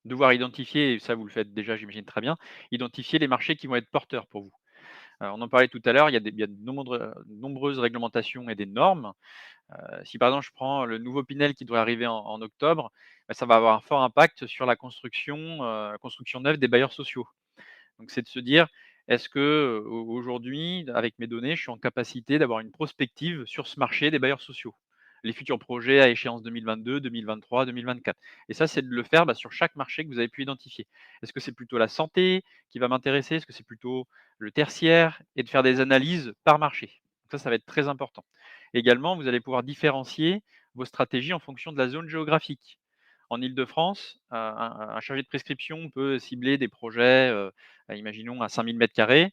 devoir identifier, et ça vous le faites déjà j'imagine très bien, identifier les marchés qui vont être porteurs pour vous. On en parlait tout à l'heure, il y a de nombreuses réglementations et des normes. Si par exemple je prends le nouveau Pinel qui devrait arriver en octobre, ça va avoir un fort impact sur la construction neuve des bailleurs sociaux. Donc c'est de se dire: «Est-ce que, aujourd'hui, avec mes données, je suis en capacité d'avoir une prospective sur ce marché des bailleurs sociaux?» Les futurs projets à échéance 2022, 2023, 2024 et ça, c'est de le faire, sur chaque marché que vous avez pu identifier. Est-ce que c'est plutôt la santé qui va m'intéresser? Est-ce que c'est plutôt le tertiaire? Et de faire des analyses par marché. Donc ça va être très important. Également, vous allez pouvoir différencier vos stratégies en fonction de la zone géographique. En Île-de-France, un chargé de prescription peut cibler des projets, imaginons à 5 000 m².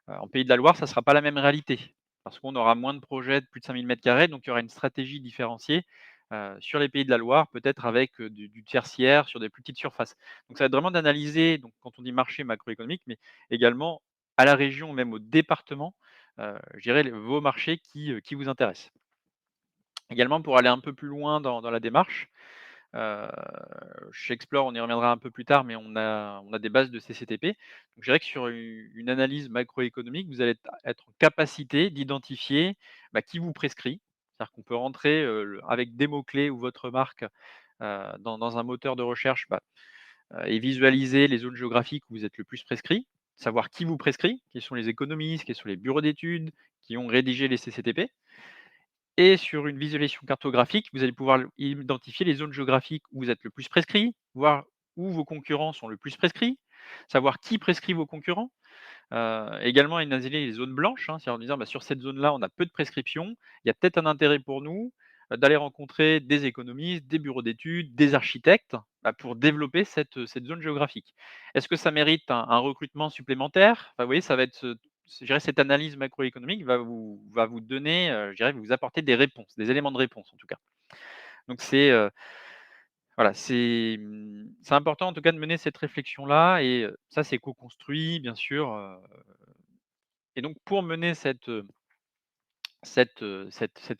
En Pays de la Loire, ça ne sera pas la même réalité, parce qu'on aura moins de projets de plus de 5 000 m², donc il y aura une stratégie différenciée, sur les Pays de la Loire, peut-être avec, du tertiaire sur des plus petites surfaces. Donc ça va être vraiment d'analyser, donc quand on dit marché macroéconomique, mais également à la région, même au département, je dirais vos marchés qui vous intéressent. Également pour aller un peu plus loin dans la démarche, Heu, chez Explore, on y reviendra un peu plus tard, mais on a des bases de CCTP. Donc je dirais que sur une analyse macroéconomique, vous allez être en capacité d'identifier, qui vous prescrit. C'est-à-dire qu'on peut rentrer, avec des mots-clés ou votre marque, dans un moteur de recherche, et visualiser les zones géographiques où vous êtes le plus prescrit, savoir qui vous prescrit, qui sont les économistes, quels sont les bureaux d'études qui ont rédigé les CCTP. Et sur une visualisation cartographique, vous allez pouvoir identifier les zones géographiques où vous êtes le plus prescrit, voir où vos concurrents sont le plus prescrits, savoir qui prescrit vos concurrents. Également analyser les zones blanches, hein, c'est en disant: «Sur cette zone-là, on a peu de prescriptions, il y a peut-être un intérêt pour nous, d'aller rencontrer des économistes, des bureaux d'études, des architectes, pour développer cette zone géographique». Est-ce que ça mérite un recrutement supplémentaire? Enfin, vous voyez, ça va être je dirais cette analyse macroéconomique va vous donner, je dirais, vous apporter des réponses, des éléments de réponse en tout cas. Donc voilà, c'est important en tout cas de mener cette réflexion-là et ça c'est co-construit bien sûr, et donc pour mener cette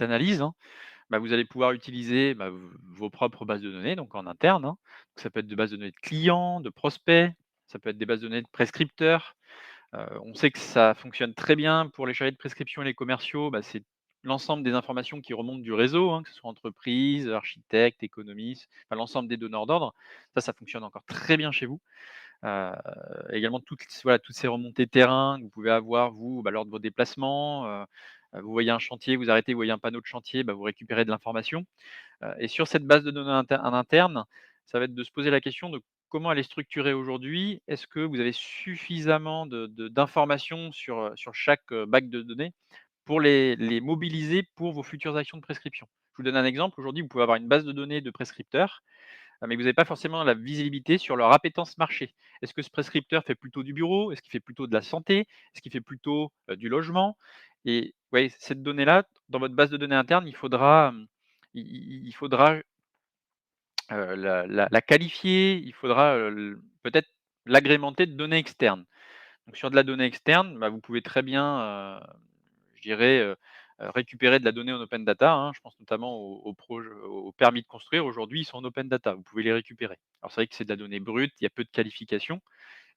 analyse, hein, vous allez pouvoir utiliser, vos propres bases de données, donc en interne, hein. Ça peut être des bases de données de clients, de prospects, ça peut être des bases de données de prescripteurs. On sait que ça fonctionne très bien pour les chargés de prescription et les commerciaux, c'est l'ensemble des informations qui remontent du réseau, hein, que ce soit entreprises, architectes, économistes, enfin l'ensemble des donneurs d'ordre. Ça fonctionne encore très bien chez vous. Heu, Également toutes ces remontées terrain que vous pouvez avoir vous, lors de vos déplacements, vous voyez un chantier, vous arrêtez, vous voyez un panneau de chantier, vous récupérez de l'information. Et sur cette base de données en interne, ça va être de se poser la question de comment elle est structurée aujourd'hui. Est-ce que vous avez suffisamment d'informations sur chaque, bac de données pour les mobiliser pour vos futures actions de prescription? Je vous donne un exemple. Aujourd'hui, vous pouvez avoir une base de données de prescripteurs, mais vous n'avez pas forcément la visibilité sur leur appétence marché. Est-ce que ce prescripteur fait plutôt du bureau? Est-ce qu'il fait plutôt de la santé? Est-ce qu'il fait plutôt, du logement? Et ouais, cette donnée-là, dans votre base de données interne, il faudra, la qualifier, il faudra, peut-être l'agrémenter de données externes. Donc sur de la donnée externe, bah, vous pouvez très bien, je dirais, récupérer de la donnée en open data, hein. Je pense notamment aux permis de construire. Aujourd'hui, ils sont en open data, vous pouvez les récupérer. Alors c'est vrai que c'est de la donnée brute, il y a peu de qualification,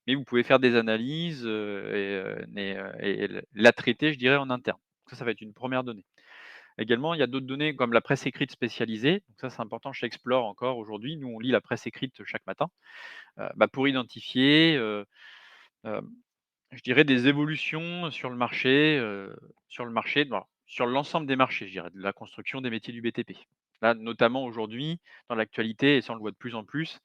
mais vous pouvez faire des analyses, et la traiter, je dirais, en interne. Ça va être une première donnée. Également, il y a d'autres données comme la presse écrite spécialisée. Donc ça, c'est important chez Explore encore aujourd'hui. Nous, on lit la presse écrite chaque matin, bah, pour identifier, hem, je dirais des évolutions sur le marché, bon, sur l'ensemble des marchés, je dirais, de la construction, des métiers du BTP. Là, notamment aujourd'hui, dans l'actualité, et ça on le voit de plus en plus,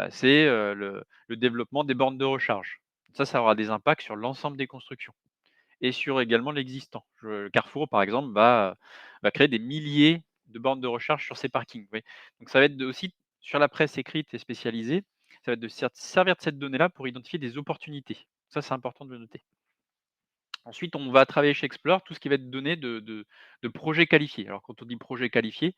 c'est, le développement des bornes de recharge. Ça aura des impacts sur l'ensemble des constructions et sur également l'existant. Carrefour, par exemple, va créer des milliers de bornes de recharge sur ses parkings, vous voyez? Donc ça va être aussi sur la presse écrite et spécialisée, ça va être de servir de cette donnée-là pour identifier des opportunités. Ça, c'est important de le noter. Ensuite, on va travailler chez Explore tout ce qui va être donné de projets qualifiés. Alors quand on dit projet qualifié,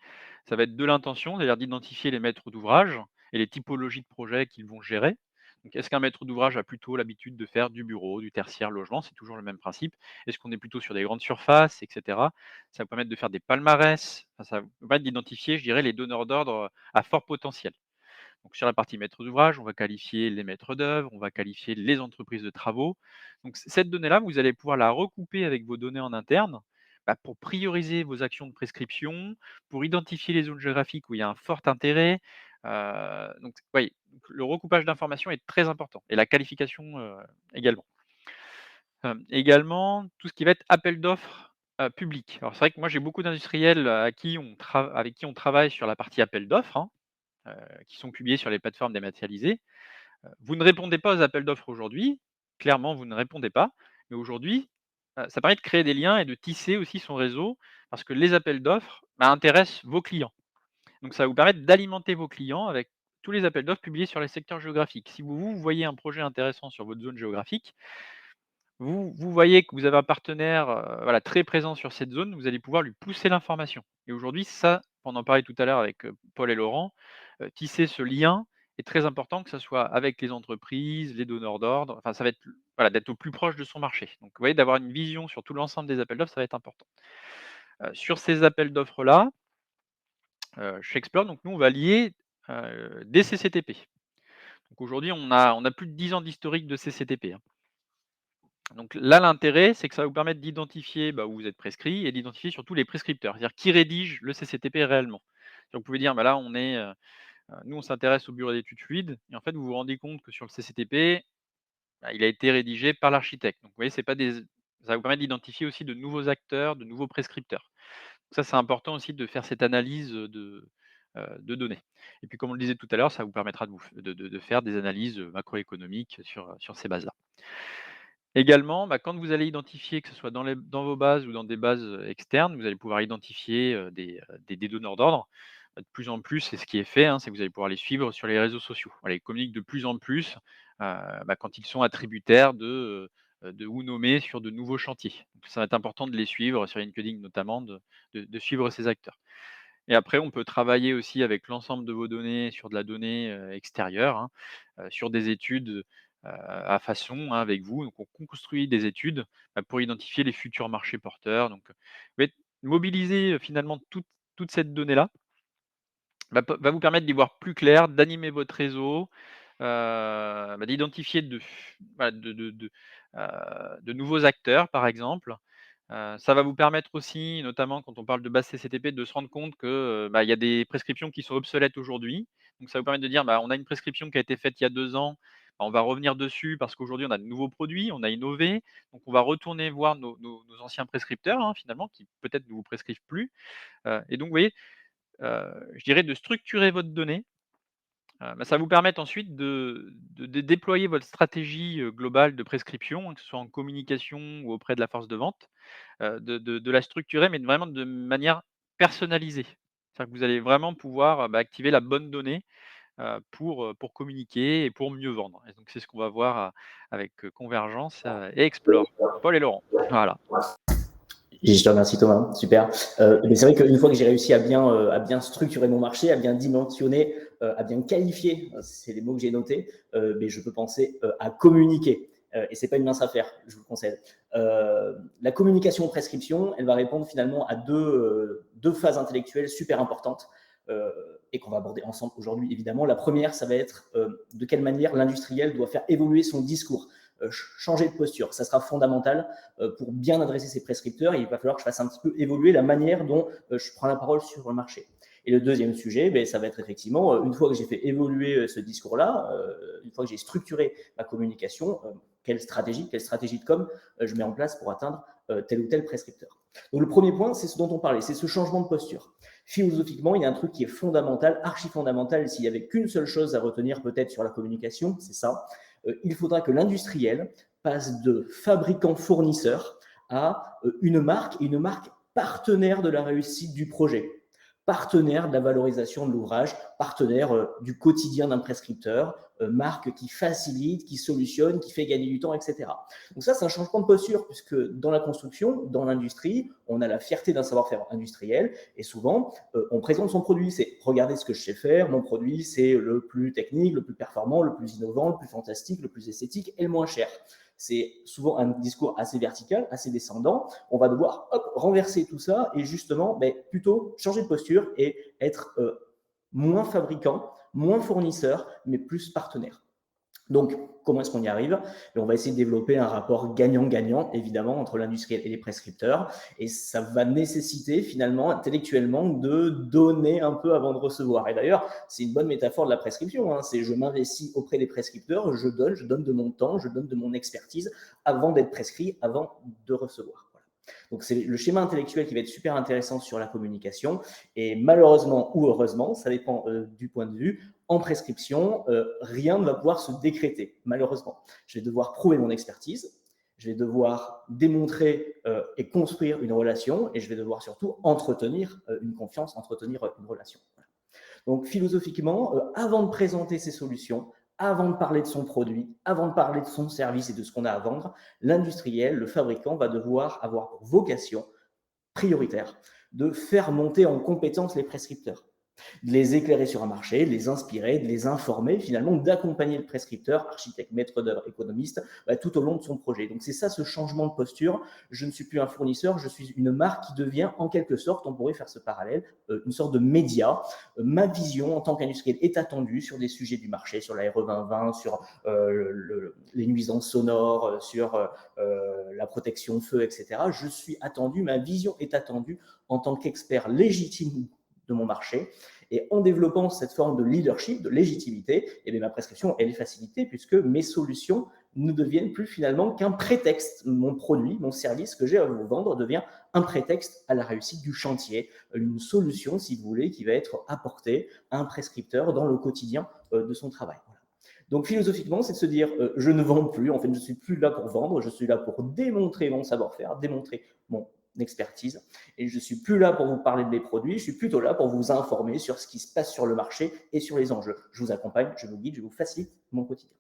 ça va être de l'intention, c'est-à-dire d'identifier les maîtres d'ouvrage et les typologies de projets qu'ils vont gérer. Donc est-ce qu'un maître d'ouvrage a plutôt l'habitude de faire du bureau, du tertiaire, logement? C'est toujours le même principe. Est-ce qu'on est plutôt sur des grandes surfaces, et cetera? Ça va vous permettre de faire des palmarès, enfin, ça va vous permettre d'identifier, je dirais, les donneurs d'ordre à fort potentiel. Donc sur la partie maître d'ouvrage, on va qualifier les maîtres d'œuvre, on va qualifier les entreprises de travaux. Donc cette donnée-là, vous allez pouvoir la recouper avec vos données en interne, bah, pour prioriser vos actions de prescription, pour identifier les zones géographiques où il y a un fort intérêt. Donc oui, le recoupage d'informations est très important et la qualification également. Également, tout ce qui va être appel d'offres public. Alors c'est vrai que moi j'ai beaucoup d'industriels avec qui on travaille sur la partie appel d'offres, hein, qui sont publiés sur les plateformes dématérialisées. Vous ne répondez pas aux appels d'offres aujourd'hui, clairement vous ne répondez pas, mais aujourd'hui, ça permet de créer des liens et de tisser aussi son réseau parce que les appels d'offres, bah, intéressent vos clients. Donc ça va vous permettre d'alimenter vos clients avec tous les appels d'offres publiés sur les secteurs géographiques. Si vous voyez un projet intéressant sur votre zone géographique, vous voyez que vous avez un partenaire, voilà, très présent sur cette zone, vous allez pouvoir lui pousser l'information et aujourd'hui ça, on en parlait tout à l'heure avec, Paul et Laurent, tisser ce lien est très important, que ça soit avec les entreprises, les donneurs d'ordre, enfin ça va être voilà, d'être au plus proche de son marché. Donc vous voyez, d'avoir une vision sur tout l'ensemble des appels d'offres, ça va être important. Sur ces appels d'offres-là, chez Explore, donc nous on va lier, des CCTP. Donc aujourd'hui on a plus de 10 ans d'historique de CCTP, hein. Donc là, l'intérêt, c'est que ça va vous permettre d'identifier, bah, où vous êtes prescrit et d'identifier surtout les prescripteurs, c'est-à-dire qui rédige le CCTP réellement. Donc vous pouvez dire: «Bah, là, nous, on s'intéresse au bureau d'études fluides» et en fait, vous vous rendez compte que sur le CCTP, bah, il a été rédigé par l'architecte. Donc vous voyez, c'est pas des ça va vous permettre d'identifier aussi de nouveaux acteurs, de nouveaux prescripteurs. Ça, c'est important aussi de faire cette analyse, de données et puis comme on le disait tout à l'heure, ça vous permettra de vous f de faire des analyses, macroéconomiques sur ces bases-là. Également, bah, quand vous allez identifier, que ce soit dans vos bases ou dans des bases, externes, vous allez pouvoir identifier, des donneurs d'ordre. Bah, de plus en plus, c'est ce qui est fait, hein, c'est que vous allez pouvoir les suivre sur les réseaux sociaux. Voilà, ils communiquent de plus en plus, bah, quand ils sont attributaires de ou nommés sur de nouveaux chantiers. Donc ça va être important de les suivre sur LinkedIn notamment, de suivre ces acteurs. Et après, on peut travailler aussi avec l'ensemble de vos données sur de la donnée, extérieure, hein, sur des études, à façon, hein, avec vous. Donc on construit des études, bah, pour identifier les futurs marchés porteurs. Donc, mobiliser, finalement toute cette donnée-là va vous permettre d'y voir plus clair, d'animer votre réseau, bah, d'identifier voilà, de nouveaux acteurs, par exemple. Ça va vous permettre aussi, notamment quand on parle de base CCTP, de se rendre compte que, bah, il y a des prescriptions qui sont obsolètes aujourd'hui. Donc ça va vous permettre de dire: «Bah, on a une prescription qui a été faite il y a 2 ans, bah, on va revenir dessus parce qu'aujourd'hui on a de nouveaux produits, on a innové». Donc on va retourner voir nos anciens prescripteurs, hein, finalement, qui peut-être ne vous prescrivent plus. Et donc vous voyez, je dirais de structurer votre donnée, bah, ça va vous permettre ensuite de déployer votre stratégie, globale de prescription, hein, que ce soit en communication ou auprès de la force de vente, de la structurer, mais vraiment de manière personnalisée. C'est-à-dire que vous allez vraiment pouvoir, bah, activer la bonne donnée, pour communiquer et pour mieux vendre. Et donc c'est ce qu'on va voir, avec, Convergence, et Explore. Paul et Laurent. Voilà. Je te remercie Thomas, super. Mais c'est vrai qu'une fois que j'ai réussi à bien structurer mon marché, à bien dimensionner, à bien qualifier, c'est les mots que j'ai notés, mais je peux penser à communiquer. Et c'est pas une mince affaire, je vous le conseille. La communication prescription, elle va répondre finalement à deux phases intellectuelles super importantes et qu'on va aborder ensemble aujourd'hui évidemment. La première, ça va être de quelle manière l'industriel doit faire évoluer son discours, changer de posture. Ça sera fondamental pour bien adresser ces prescripteurs. Il va falloir que je fasse un petit peu évoluer la manière dont je prends la parole sur le marché. Et le deuxième sujet, ben, ça va être effectivement, une fois que j'ai fait évoluer ce discours-là, une fois que j'ai structuré ma communication, quelle stratégie de com je mets en place pour atteindre tel ou tel prescripteur. Donc le premier point, c'est ce dont on parlait, c'est ce changement de posture. Philosophiquement, il y a un truc qui est fondamental, archi fondamental, s'il n'y avait qu'une seule chose à retenir peut-être sur la communication, c'est ça. Il faudra que l'industriel passe de fabricant-fournisseur à une marque partenaire de la réussite du projet, partenaire de la valorisation de l'ouvrage, partenaire du quotidien d'un prescripteur, marque qui facilite, qui solutionne, qui fait gagner du temps, etc. Donc ça, c'est un changement de posture, puisque dans la construction, dans l'industrie, on a la fierté d'un savoir-faire industriel, et souvent, on présente son produit, c'est « regardez ce que je sais faire, mon produit, c'est le plus technique, le plus performant, le plus innovant, le plus fantastique, le plus esthétique et le moins cher ». C'est souvent un discours assez vertical, assez descendant. On va devoir renverser tout ça et justement plutôt changer de posture et être moins fabricant, moins fournisseur, mais plus partenaire. Donc, comment est-ce qu'on y arrive? On va essayer de développer un rapport gagnant-gagnant, évidemment, entre l'industriel et les prescripteurs. Et ça va nécessiter, finalement, intellectuellement, de donner un peu avant de recevoir. Et d'ailleurs, c'est une bonne métaphore de la prescription. Hein. C'est je m'investis auprès des prescripteurs, je donne de mon temps, je donne de mon expertise avant d'être prescrit, avant de recevoir. Donc, c'est le schéma intellectuel qui va être super intéressant sur la communication. Et malheureusement ou heureusement, ça dépend du point de vue, en prescription, rien ne va pouvoir se décréter, malheureusement. Je vais devoir prouver mon expertise, je vais devoir démontrer et construire une relation, et je vais devoir surtout entretenir une confiance, entretenir une relation. Voilà. Donc, philosophiquement, avant de présenter ces solutions, avant de parler de son produit, avant de parler de son service et de ce qu'on a à vendre, l'industriel, le fabricant, va devoir avoir pour vocation prioritaire de faire monter en compétence les prescripteurs, de les éclairer sur un marché, de les inspirer, de les informer, finalement, d'accompagner le prescripteur, architecte, maître d'œuvre, économiste, tout au long de son projet. Donc c'est ça ce changement de posture. Je ne suis plus un fournisseur, je suis une marque qui devient en quelque sorte, on pourrait faire ce parallèle, une sorte de média. Ma vision en tant qu'industriel est attendue sur des sujets du marché, sur la RE 2020, sur les nuisances sonores, sur la protection feu, etc. Je suis attendu, ma vision est attendue en tant qu'expert légitime de mon marché. Et en développant cette forme de leadership, de légitimité, ma prescription, elle est facilitée puisque mes solutions ne deviennent plus finalement qu'un prétexte. Mon produit, mon service que j'ai à vous vendre devient un prétexte à la réussite du chantier, une solution, si vous voulez, qui va être apportée à un prescripteur dans le quotidien de son travail. Voilà. Donc philosophiquement, c'est de se dire, je ne vends plus, en fait, je ne suis plus là pour vendre, je suis là pour démontrer mon savoir-faire, démontrer mon expertise, et je ne suis plus là pour vous parler de mes produits, je suis plutôt là pour vous informer sur ce qui se passe sur le marché et sur les enjeux. Je vous accompagne, je vous guide, je vous facilite mon quotidien.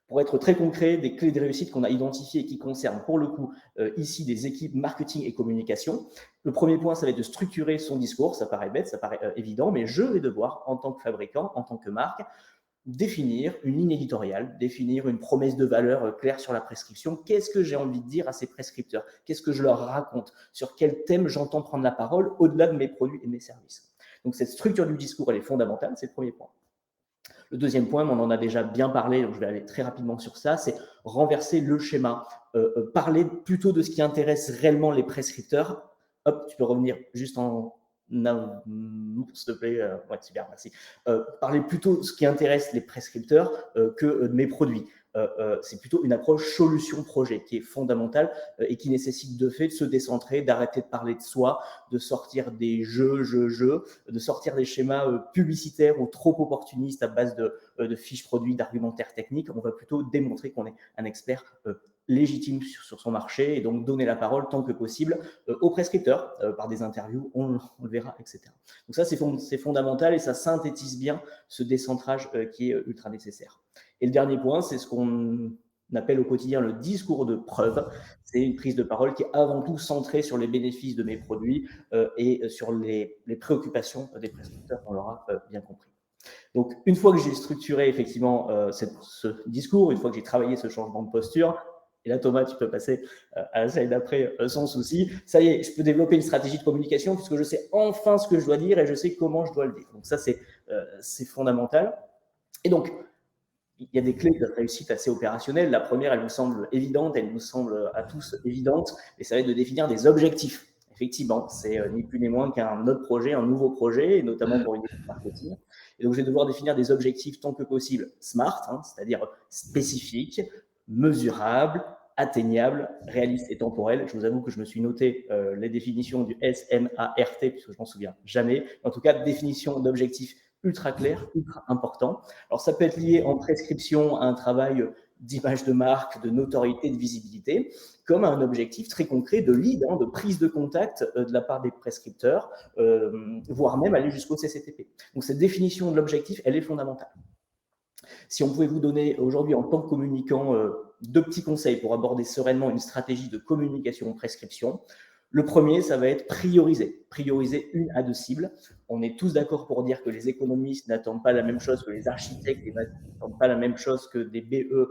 Pour être très concret, des clés de réussite qu'on a identifiées et qui concernent pour le coup ici des équipes marketing et communication. Le premier point, ça va être de structurer son discours, ça paraît bête, ça paraît évident, mais je vais devoir, en tant que fabricant, en tant que marque, définir une ligne éditoriale, définir une promesse de valeur claire sur la prescription. Qu'est-ce que j'ai envie de dire à ces prescripteurs? Qu'est-ce que je leur raconte? Sur quel thème j'entends prendre la parole au-delà de mes produits et mes services? Donc cette structure du discours, elle est fondamentale, c'est le premier point. Le deuxième point, on en a déjà bien parlé, donc je vais aller très rapidement sur ça, c'est renverser le schéma, parler plutôt de ce qui intéresse réellement les prescripteurs. Hop, tu peux revenir juste en s'il te plaît, ouais, super, merci. Parler plutôt de ce qui intéresse les prescripteurs que de mes produits. C'est plutôt une approche solution-projet qui est fondamentale et qui nécessite de fait de se décentrer, d'arrêter de parler de soi, de sortir des jeux, de sortir des schémas publicitaires ou trop opportunistes à base de fiches produits, d'argumentaires techniques. On va plutôt démontrer qu'on est un expert légitime sur son marché et donc donner la parole tant que possible aux prescripteurs par des interviews, on le verra, etc. Donc ça, c'est fondamental et ça synthétise bien ce décentrage qui est ultra nécessaire. Et le dernier point, c'est ce qu'on appelle au quotidien le discours de preuve. C'est une prise de parole qui est avant tout centrée sur les bénéfices de mes produits et sur les préoccupations des prescripteurs, on l'aura bien compris. Donc, une fois que j'ai structuré effectivement ce discours, une fois que j'ai travaillé ce changement de posture, et là, Thomas, tu peux passer à la slide d'après sans souci. Ça y est, je peux développer une stratégie de communication puisque je sais enfin ce que je dois dire et je sais comment je dois le dire. Donc ça, c'est fondamental. Et donc, il y a des clés de réussite assez opérationnelles. La première, elle nous semble évidente, elle nous semble à tous évidente, et ça va être de définir des objectifs. Effectivement, c'est ni plus ni moins qu'un autre projet, un nouveau projet, et notamment pour une équipe marketing. Et donc, je vais devoir définir des objectifs tant que possible SMART, c'est-à-dire spécifiques, mesurables, atteignables, réalistes et temporels. Je vous avoue que je me suis noté les définitions du SMART, puisque je m'en souviens jamais. En tout cas, définition d'objectifs ultra clair, ultra important. Alors, ça peut être lié en prescription à un travail d'image de marque, de notoriété, de visibilité, comme à un objectif très concret de lead, de prise de contact de la part des prescripteurs, voire même aller jusqu'au CCTP. Donc, cette définition de l'objectif, elle est fondamentale. Si on pouvait vous donner aujourd'hui, en tant que communicant, 2 petits conseils pour aborder sereinement une stratégie de communication prescription. Le premier, ça va être prioriser. Prioriser 1 à 2 cibles. On est tous d'accord pour dire que les économistes n'attendent pas la même chose que les architectes, et n'attendent pas la même chose que des BE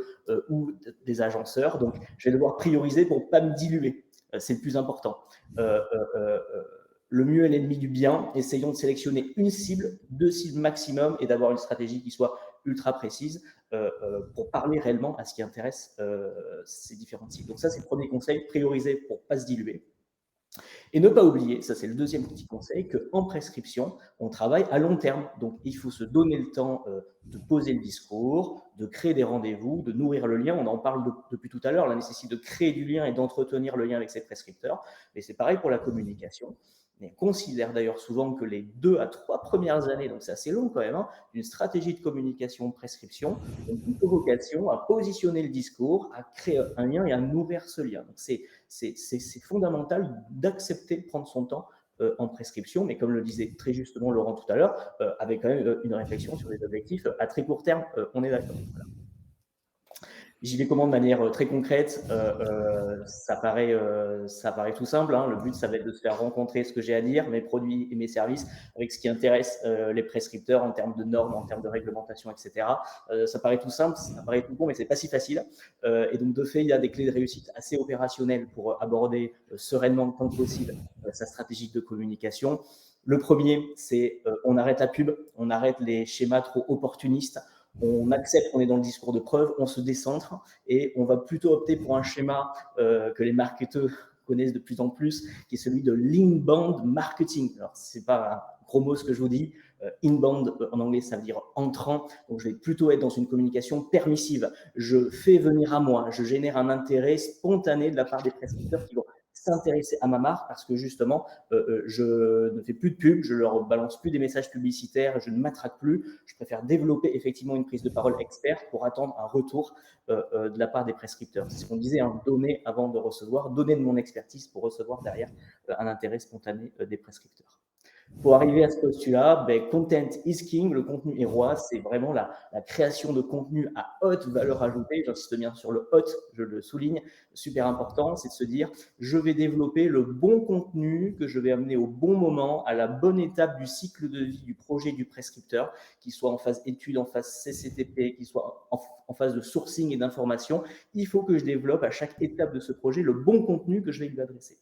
ou des agenceurs. Donc, je vais devoir prioriser pour ne pas me diluer. C'est le plus important. Le mieux est l'ennemi du bien. Essayons de sélectionner une cible, 2 cibles maximum, et d'avoir une stratégie qui soit ultra précise pour parler réellement à ce qui intéresse ces différentes cibles. Donc ça, c'est le premier conseil, prioriser pour ne pas se diluer. Et ne pas oublier, ça c'est le deuxième petit conseil, qu'en prescription, on travaille à long terme. Donc, il faut se donner le temps de poser le discours, de créer des rendez-vous, de nourrir le lien. On en parle depuis tout à l'heure, la nécessité de créer du lien et d'entretenir le lien avec ses prescripteurs. Mais c'est pareil pour la communication. On considère d'ailleurs souvent que les 2 à 3 premières années, donc c'est assez long quand même, d'une stratégie de communication prescription, ont toute vocation à positionner le discours, à créer un lien et à nourrir ce lien. Donc c'est fondamental d'accepter de prendre son temps en prescription, mais comme le disait très justement Laurent tout à l'heure, avec quand même une réflexion sur les objectifs à très court terme, on est d'accord. Voilà. J'y vais comment de manière très concrète, ça paraît tout simple. Le but, ça va être de se faire rencontrer ce que j'ai à dire, mes produits et mes services, avec ce qui intéresse les prescripteurs en termes de normes, en termes de réglementation, etc. Ça paraît tout simple, ça paraît tout bon, mais c'est pas si facile. Et donc, de fait, il y a des clés de réussite assez opérationnelles pour aborder sereinement, tant que possible, sa stratégie de communication. Le premier, c'est on arrête la pub, on arrête les schémas trop opportunistes. On accepte qu'on est dans le discours de preuve, on se décentre et on va plutôt opter pour un schéma que les marketeurs connaissent de plus en plus, qui est celui de l'inbound marketing. Alors, ce n'est pas un gros mot ce que je vous dis. Inbound, en anglais, ça veut dire entrant. Donc, je vais plutôt être dans une communication permissive. Je fais venir à moi, je génère un intérêt spontané de la part des prescripteurs qui vont s'intéresser à ma marque parce que justement, je ne fais plus de pub, je leur balance plus des messages publicitaires, je ne m'attraque plus. Je préfère développer effectivement une prise de parole experte pour attendre un retour de la part des prescripteurs. C'est ce qu'on disait, donner avant de recevoir, donner de mon expertise pour recevoir derrière un intérêt spontané des prescripteurs. Pour arriver à ce postulat, content is king, le contenu est roi, c'est vraiment la création de contenu à haute valeur ajoutée. J'insiste bien sur le haute, je le souligne, super important, c'est de se dire je vais développer le bon contenu que je vais amener au bon moment, à la bonne étape du cycle de vie du projet du prescripteur, qu'il soit en phase étude, en phase CCTP, qu'il soit en phase de sourcing et d'information. Il faut que je développe à chaque étape de ce projet le bon contenu que je vais lui adresser.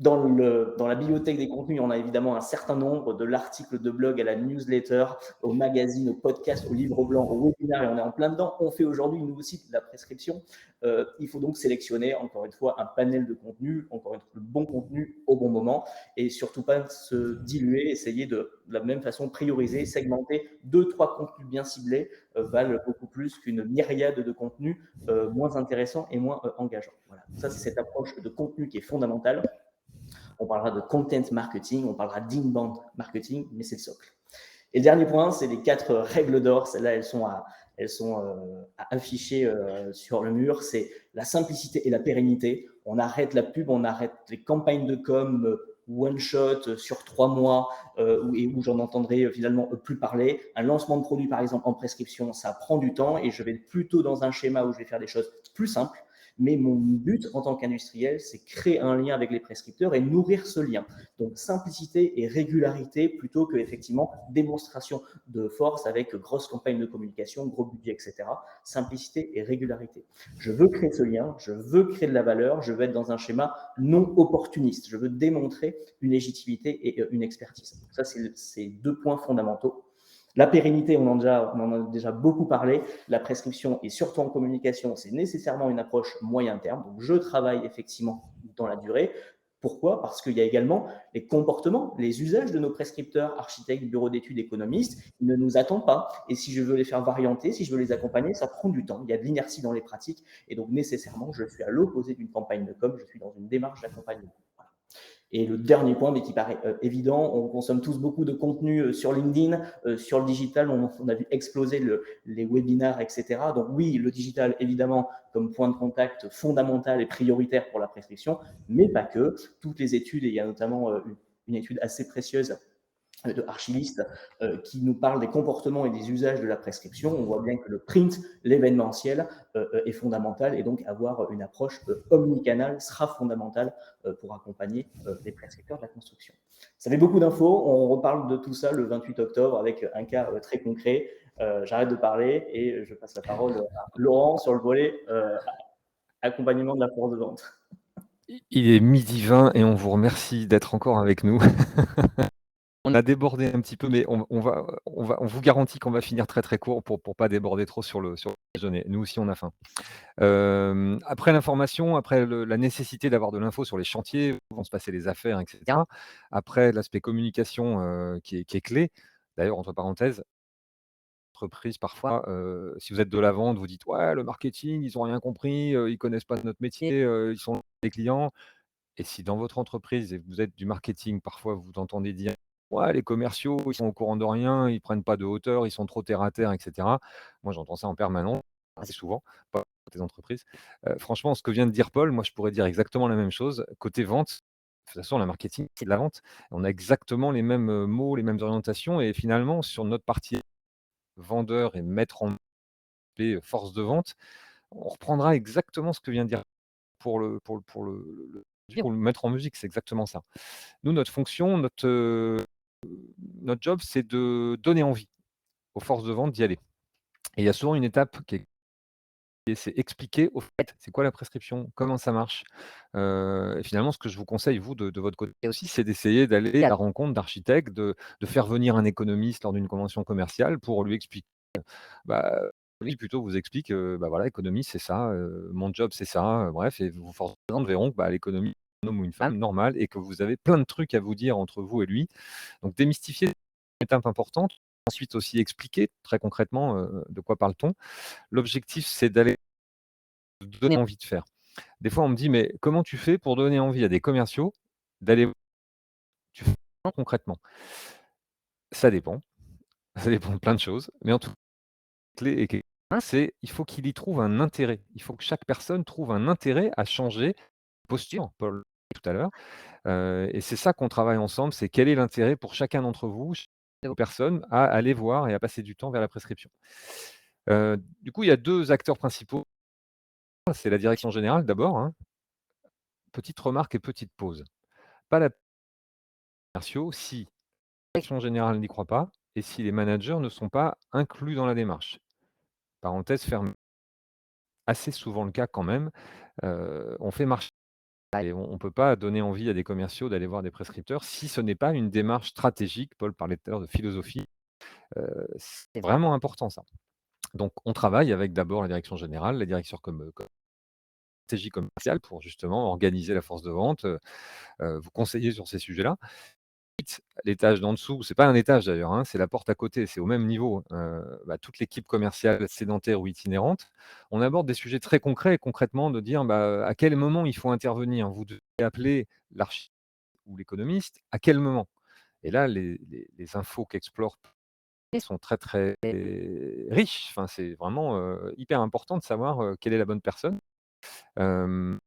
Dans la bibliothèque des contenus, on a évidemment un certain nombre, de l'article de blog à la newsletter, au magazine, au podcast, au livre blanc, au webinaire, et on est en plein dedans. On fait aujourd'hui un nouveau site de la prescription. Il faut donc sélectionner, encore une fois, un panel de contenus, encore une fois, le bon contenu au bon moment, et surtout pas se diluer, essayer de la même façon prioriser, segmenter 2-3 contenus bien ciblés valent beaucoup plus qu'une myriade de contenus moins intéressants et moins engageants. Voilà. Ça, c'est cette approche de contenu qui est fondamentale. On parlera de content marketing, on parlera d'inbound marketing, mais c'est le socle. Et le dernier point, c'est les 4 règles d'or. Celles-là, elles sont à elles sont affichées sur le mur, c'est la simplicité et la pérennité. On arrête la pub, on arrête les campagnes de com one shot sur 3 mois où j'en entendrai finalement plus parler. Un lancement de produit, par exemple, en prescription, ça prend du temps et je vais plutôt dans un schéma où je vais faire des choses plus simples. Mais mon but en tant qu'industriel, c'est créer un lien avec les prescripteurs et nourrir ce lien. Donc simplicité et régularité plutôt que effectivement démonstration de force avec grosse campagne de communication, gros budget, etc. Simplicité et régularité. Je veux créer ce lien, je veux créer de la valeur, je veux être dans un schéma non opportuniste. Je veux démontrer une légitimité et une expertise. Donc ça, c'est 2 points fondamentaux. La pérennité, on en a déjà beaucoup parlé. La prescription et surtout en communication, c'est nécessairement une approche moyen terme. Donc, je travaille effectivement dans la durée. Pourquoi? Parce qu'il y a également les comportements, les usages de nos prescripteurs, architectes, bureaux d'études, économistes. Ils ne nous attendent pas. Et si je veux les faire varianter, si je veux les accompagner, ça prend du temps. Il y a de l'inertie dans les pratiques. Et donc, nécessairement, je suis à l'opposé d'une campagne de com. Je suis dans une démarche d'accompagnement. Et le dernier point, mais qui paraît évident, on consomme tous beaucoup de contenu sur LinkedIn, sur le digital, on a vu exploser les webinars, etc. Donc oui, le digital, évidemment, comme point de contact fondamental et prioritaire pour la prescription, mais pas que. Toutes les études, et il y a notamment une étude assez précieuse de Archiviste qui nous parle des comportements et des usages de la prescription. On voit bien que le print, l'événementiel est fondamental et donc avoir une approche omnicanale sera fondamental pour accompagner les prescripteurs de la construction. Ça fait beaucoup d'infos. On reparle de tout ça le 28 octobre avec un cas très concret. J'arrête de parler et je passe la parole à Laurent sur le volet accompagnement de la force de vente. Il est 12h20 et on vous remercie d'être encore avec nous. On a débordé un petit peu, mais on vous garantit qu'on va finir très, très court pour pas déborder trop sur le déjeuner. Nous aussi, on a faim. Après l'information, après la nécessité d'avoir de l'info sur les chantiers, où vont se passer les affaires, et cetera. Après l'aspect communication, qui est clé. D'ailleurs, entre parenthèses, entreprise parfois, si vous êtes de la vente, vous dites: «Ouais, le marketing, ils ont rien compris, ils connaissent pas notre métier, ils sont des clients». Et si dans votre entreprise et vous êtes du marketing, parfois vous entendez dire: «Ouais, les commerciaux, ils sont au courant de rien, ils prennent pas de hauteur, ils sont trop terre à terre» et cetera. Moi, j'entends ça en permanence, assez souvent, pas dans des entreprises. Franchement, ce que vient de dire Paul, moi, je pourrais dire exactement la même chose. Côté vente, de toute façon, la marketing, c'est de la vente. On a exactement les mêmes, mots, les mêmes orientations et finalement, sur notre partie vendeur et mettre en force de vente, on reprendra exactement ce que vient de dire pour le mettre en musique, c'est exactement ça. Nous, notre fonction, notre job, c'est de donner envie aux forces de vente d'y aller. Et il y a souvent une étape c'est expliquer au fait, c'est quoi la prescription? Comment ça marche? Et finalement, ce que je vous conseille, vous, de votre côté aussi, c'est d'essayer d'aller à la rencontre d'architectes, de faire venir un économiste lors d'une convention commerciale pour lui expliquer, bah, lui plutôt vous explique, bah, voilà, économie, c'est ça, mon job, c'est ça, bref et vos forces de vente verront que, bah, l'économie, un homme ou une femme normal et que vous avez plein de trucs à vous dire entre vous et lui. Donc démystifier, c'est une étape importante. Ensuite aussi expliquer très concrètement, de quoi parle-t-on. L'objectif, c'est d'aller donner envie de faire. Des fois, on me dit: «Mais comment tu fais pour donner envie à des commerciaux d'aller» tu fais comment concrètement? Ça dépend, ça dépend de plein de choses, mais en tout cas, la clé est que c'est il faut qu'il y trouve un intérêt. Il faut que chaque personne trouve un intérêt à changer de posture, Paul tout à l'heure, et c'est ça qu'on travaille ensemble, c'est quel est l'intérêt pour chacun d'entre vous, chacune de vos personnes à aller voir et à passer du temps vers la prescription. Du coup, il y a 2 acteurs principaux, c'est la direction générale d'abord, hein. Petite remarque et petite pause. Pas la commerciaux si la direction générale n'y croit pas et si les managers ne sont pas inclus dans la démarche. Parenthèse fermée. Assez souvent le cas quand même, on fait marcher et on ne peut pas donner envie à des commerciaux d'aller voir des prescripteurs si ce n'est pas une démarche stratégique. Paul parlait tout à l'heure de philosophie, c'est vraiment important ça. Donc on travaille avec d'abord la direction générale, les directions stratégie commerciale pour justement organiser la force de vente, vous conseiller sur ces sujets-là. L'étage d'en dessous, c'est pas un étage d'ailleurs, hein, c'est la porte à côté, c'est au même niveau, bah, toute l'équipe commerciale sédentaire ou itinérante. On aborde des sujets très concrets, concrètement de dire, bah, à quel moment il faut intervenir? Vous devez appeler l'archi ou l'économiste, à quel moment? Et là, les infos qu'explore sont très, très riches. Enfin, c'est vraiment, hyper important de savoir, quelle est la bonne personne. Hem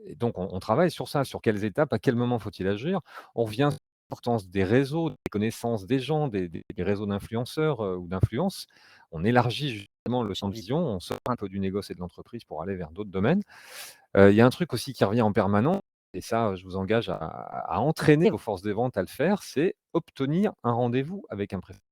et donc on travaille sur ça, sur quelles étapes, à quel moment faut-il agir. On revient sur l'importance des réseaux, des connaissances des gens, des réseaux d'influenceurs, ou d'influence. On élargit justement le champ de vision, on sort un peu du négoce et de l'entreprise pour aller vers d'autres domaines. Il y a un truc aussi qui revient en permanence et ça, je vous engage à entraîner vos forces de vente à le faire, c'est obtenir un rendez-vous avec un prestataire.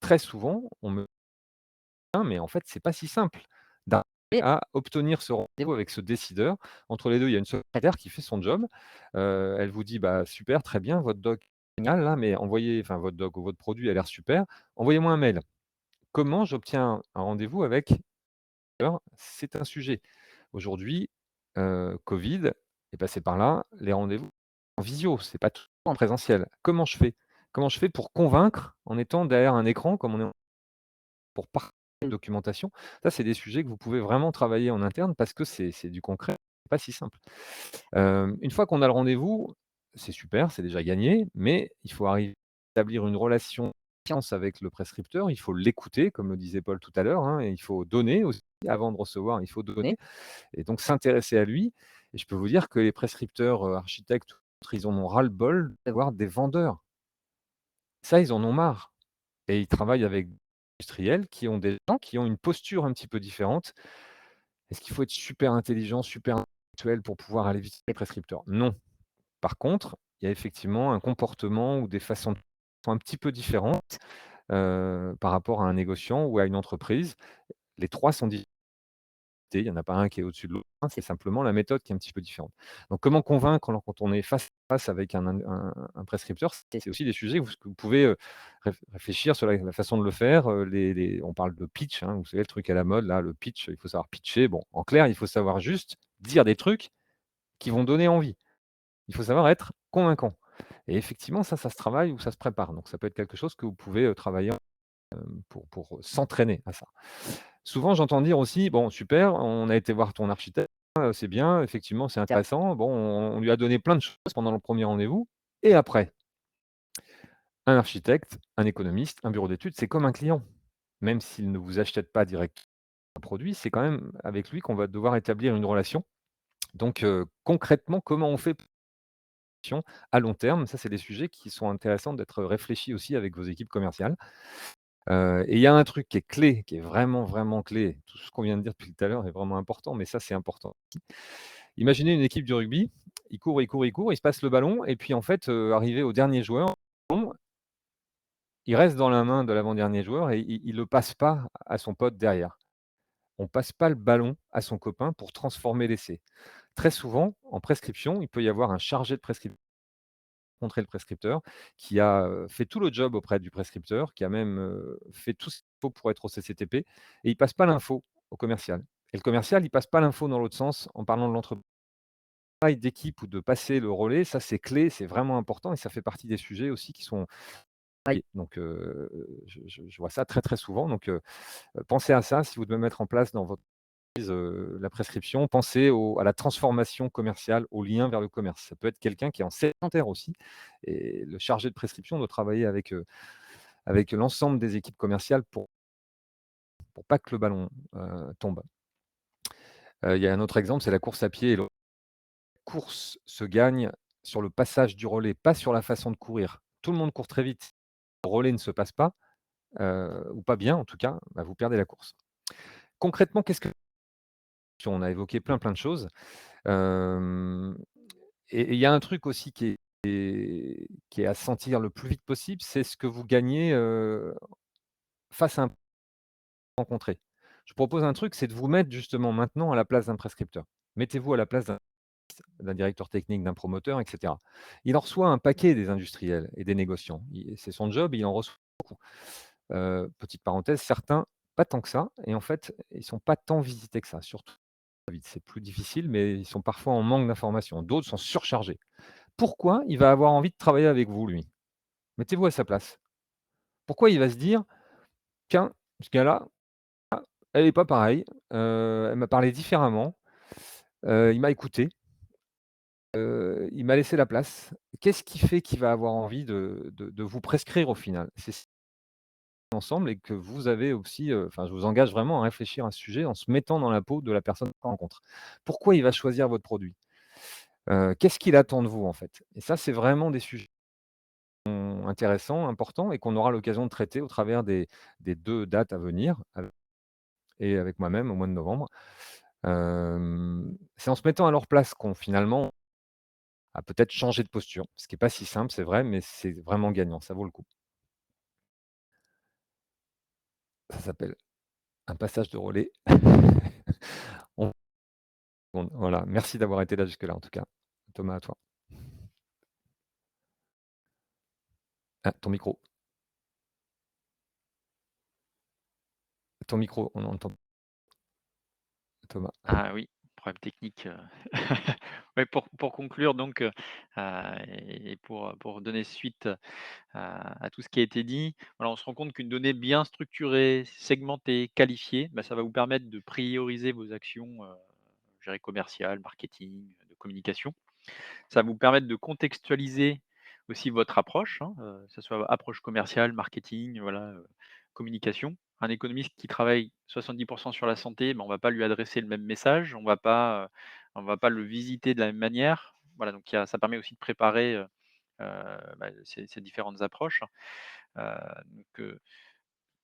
Très souvent, on me dit: «Mais en fait, c'est pas si simple d'arriver à obtenir ce rendez-vous avec ce décideur». Entre les 2, il y a une secrétaire qui fait son job. Elle vous dit: «Bah, super, très bien, votre doc génial là, mais envoyez enfin votre doc ou votre produit a l'air super, envoyez-moi un mail. Comment j'obtiens un rendez-vous avec». Alors, c'est un sujet. Aujourd'hui, Covid est passé par là, les rendez-vous en visio, c'est pas tout en présentiel. Comment je fais? Comment je fais pour convaincre en étant derrière un écran comme on est pour partager une documentation? Ça, c'est des sujets que vous pouvez vraiment travailler en interne parce que c'est du concret, c'est pas si simple. Une fois qu'on a le rendez-vous, c'est super, c'est déjà gagné, mais il faut arriver à établir une relation de confiance avec le prescripteur. Il faut l'écouter, comme le disait Paul tout à l'heure, hein, et il faut donner aussi. Avant de recevoir, il faut donner et donc s'intéresser à lui. Et je peux vous dire que les prescripteurs, architectes, autres, ils en ont ras-le-bol d'avoir des vendeurs. Ça, ils en ont marre et ils travaillent avec des industriels qui ont des gens qui ont une posture un petit peu différente. Est-ce qu'il faut être super intelligent, super intellectuel pour pouvoir aller visiter les prescripteurs? Non. Par contre, il y a effectivement un comportement ou des façons qui sont un petit peu différentes, par rapport à un négociant ou à une entreprise. Les 3 sont différents. Il y en a pas un qui est au-dessus de l'autre, c'est simplement la méthode qui est un petit peu différente. Donc comment convaincre quand on est face à face avec un prescripteur? C'est aussi des sujets que vous pouvez, réfléchir sur la façon de le faire, les on parle de pitch, hein, vous savez le truc à la mode là, le pitch, il faut savoir pitcher. Bon, en clair, il faut savoir juste dire des trucs qui vont donner envie. Il faut savoir être convaincant et effectivement ça se travaille ou ça se prépare. Donc ça peut être quelque chose que vous pouvez, travailler, pour s'entraîner à ça. Souvent, j'entends dire aussi: «Bon super, on a été voir ton architecte, c'est bien, effectivement, c'est intéressant. Bon, on lui a donné plein de choses pendant le premier rendez-vous et après?» Un architecte, un économiste, un bureau d'études, c'est comme un client. Même s'il ne vous achète pas directement un produit, c'est quand même avec lui qu'on va devoir établir une relation. Donc, concrètement, comment on fait à long terme? Ça, c'est des sujets qui sont intéressants d'être réfléchis aussi avec vos équipes commerciales. Et il y a un truc qui est clé, qui est vraiment, vraiment clé. Tout ce qu'on vient de dire depuis tout à l'heure est vraiment important, mais ça, c'est important. Imaginez une équipe de rugby, ils courent, ils courent, ils courent, ils se passent le ballon et puis en fait, arrivé au dernier joueur, bon, il reste dans la main de l'avant-dernier joueur et il le passe pas à son pote derrière. On passe pas le ballon à son copain pour transformer l'essai. Très souvent, en prescription, il peut y avoir un chargé de prescription rencontrer le prescripteur, qui a, fait tout le job auprès du prescripteur, qui a même, fait tout ce qu'il faut pour être au CCTP et il passe pas l'info au commercial et le commercial, il passe pas l'info dans l'autre sens en parlant de l'entreprise. Travail d'équipe ou de passer le relais, ça c'est clé, c'est vraiment important et ça fait partie des sujets aussi qui sont donc je vois ça très, très souvent donc pensez à ça si vous devez mettre en place dans votre la prescription, pensez à la transformation commerciale, au lien vers le commerce. Ça peut être quelqu'un qui est en sédentaire aussi et le chargé de prescription doit travailler avec l'ensemble des équipes commerciales pour pas que le ballon, tombe. Il y a un autre exemple, c'est la course à pied et la course se gagne sur le passage du relais, pas sur la façon de courir. Tout le monde court très vite. Le relais ne se passe pas, ou pas bien en tout cas, bah, vous perdez la course. Concrètement, qu'est-ce que on a évoqué plein, plein de choses. Hem Et il y a un truc aussi qui est à sentir le plus vite possible, c'est ce que vous gagnez, face à un rencontré. Je propose un truc, c'est de vous mettre justement maintenant à la place d'un prescripteur. Mettez-vous à la place d'un directeur technique, d'un promoteur et cetera. Il en reçoit un paquet des industriels et des négociants. C'est son job, il en reçoit beaucoup. Petite parenthèse, certains, pas tant que ça et en fait, ils sont pas tant visités que ça, surtout vite. C'est plus difficile, mais ils sont parfois en manque d'informations. D'autres sont surchargés. Pourquoi il va avoir envie de travailler avec vous, lui? Mettez-vous à sa place. Pourquoi il va se dire: «Tiens, ce gars-là, elle est pas pareille, elle m'a parlé différemment, il m'a écouté, il m'a laissé la place». Qu'est-ce qui fait qu'il va avoir envie de vous prescrire au final? C'est ensemble et que vous avez aussi, enfin, je vous engage vraiment à réfléchir à ce sujet en se mettant dans la peau de la personne qu'on rencontre. Pourquoi il va choisir votre produit? Qu'est-ce qu'il attend de vous, en fait? Et ça, c'est vraiment des sujets intéressants, importants et qu'on aura l'occasion de traiter au travers des 2 dates à venir et avec moi-même au mois de novembre. C'est en se mettant à leur place qu'on finalement a peut-être changé de posture. Ce qui est pas si simple, c'est vrai, mais c'est vraiment gagnant, ça vaut le coup. Ça s'appelle un passage de relais. On voilà, merci d'avoir été là jusque-là en tout cas. Thomas, à toi. Ah, ton micro. Ton micro, on entend Thomas. Ah oui, problème technique, Ouais, pour conclure donc, et pour donner suite à tout ce qui a été dit, voilà, on se rend compte qu'une donnée bien structurée, segmentée, qualifiée, bah, ça va vous permettre de prioriser vos actions, je dirais commerciales, marketing, de communication. Ça va vous permettre de contextualiser aussi votre approche, hein, que ce soit approche commerciale, marketing, voilà, communication. Un économiste qui travaille 70 sur la santé, ben, on va pas lui adresser le même message, on va pas le visiter de la même manière. Voilà, donc ça permet aussi de préparer, ces différentes approches. Donc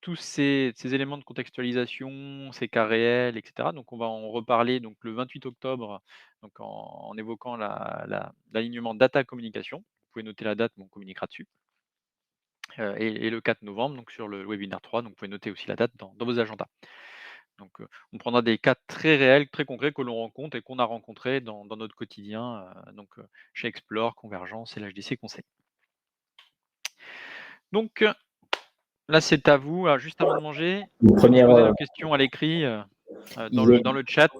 tous ces éléments de contextualisation, ces cas réels et cetera, donc on va en reparler donc le 28 octobre, donc en évoquant l'alignement data communication. Vous pouvez noter la date, mais on communiquera dessus, et le 4 novembre, donc sur le webinaire 3, donc vous pouvez noter aussi la date dans vos agendas. Donc on prendra des cas très réels, très concrets que l'on rencontre et qu'on a rencontrés dans notre quotidien, chez Explore, Convergence et l'HDC Conseil. Donc là, c'est à vous. Alors, juste avant de manger, Une vous pouvez me première, poser vos questions à l'écrit, il y a dans le chat.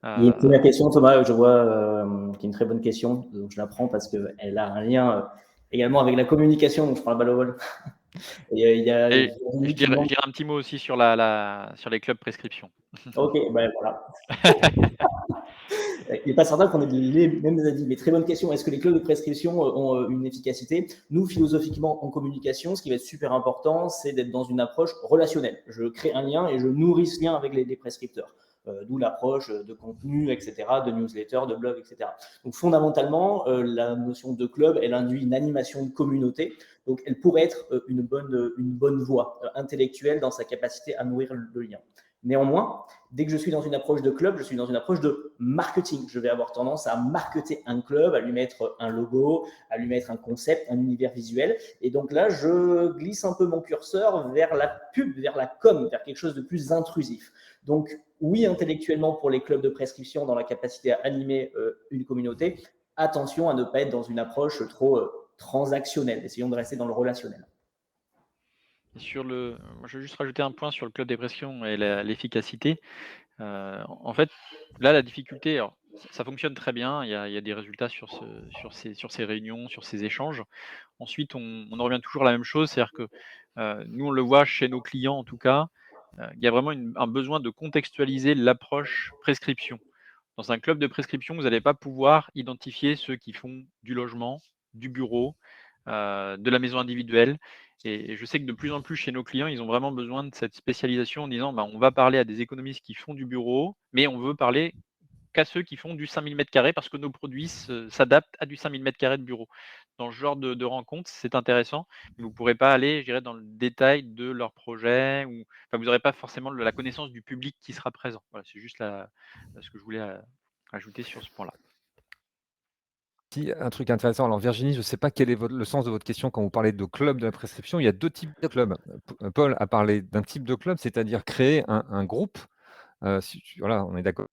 il y a une Heu, première question, Thomas, je vois, qui est une très bonne question, donc je la prends parce qu'elle a un lien également avec la communication, donc je prends la balle au vol. Et il y a et Virginie qui demande. je dirais un petit mot aussi sur sur les clubs prescription. Ok, ben voilà. Il n'est pas certain qu'on ait les mêmes avis, mais très bonne question. Est-ce que les clubs de prescription ont une efficacité? Nous, philosophiquement, en communication, ce qui va être super important, c'est d'être dans une approche relationnelle. Je crée un lien et je nourris ce lien avec les prescripteurs. D'où l'approche de contenu, etc., de newsletter, de blog, etc. Donc fondamentalement, la notion de club, elle induit une animation de communauté. Donc elle pourrait être une bonne voie intellectuelle dans sa capacité à nourrir le lien. Néanmoins, dès que je suis dans une approche de club, je suis dans une approche de marketing. Je vais avoir tendance à marketer un club, à lui mettre un logo, à lui mettre un concept, un univers visuel. Et donc là, je glisse un peu mon curseur vers la pub, vers la com, vers quelque chose de plus intrusif. Donc oui, intellectuellement, pour les clubs de prescription, dans la capacité à animer une communauté, attention à ne pas être dans une approche trop transactionnelle. Essayons de rester dans le relationnel. Moi, je veux juste rajouter un point sur le club des pressions et l'efficacité. En fait, là, la difficulté, alors ça fonctionne très bien, il y a des résultats sur ces réunions, sur ces échanges. Ensuite, on en revient toujours à la même chose, c'est-à-dire que, nous, on le voit chez nos clients en tout cas, il y a vraiment un besoin de contextualiser l'approche prescription. Dans un club de prescription, vous n'allez pas pouvoir identifier ceux qui font du logement, du bureau, de la maison individuelle, et je sais que de plus en plus chez nos clients, ils ont vraiment besoin de cette spécialisation en disant: «Bah, on va parler à des économistes qui font du bureau, mais on veut parler qu'à ceux qui font du 5 000 carrés parce que nos produits s'adaptent à du 5 000 carrés de bureau». Dans ce genre de rencontre, c'est intéressant, mais vous ne pourrez pas aller, je dirais, dans le détail de leur projet, ou enfin, vous n'aurez pas forcément la connaissance du public qui sera présent. Voilà, c'est juste ce que je voulais ajouter sur ce point-là. Si, un truc intéressant, alors Virginie, je ne sais pas quel est le sens de votre question quand vous parlez de club de la prescription. Il y a 2 types de clubs. Paul a parlé d'un type de club, c'est-à-dire créer un groupe, si tu voilà, on est d'accord.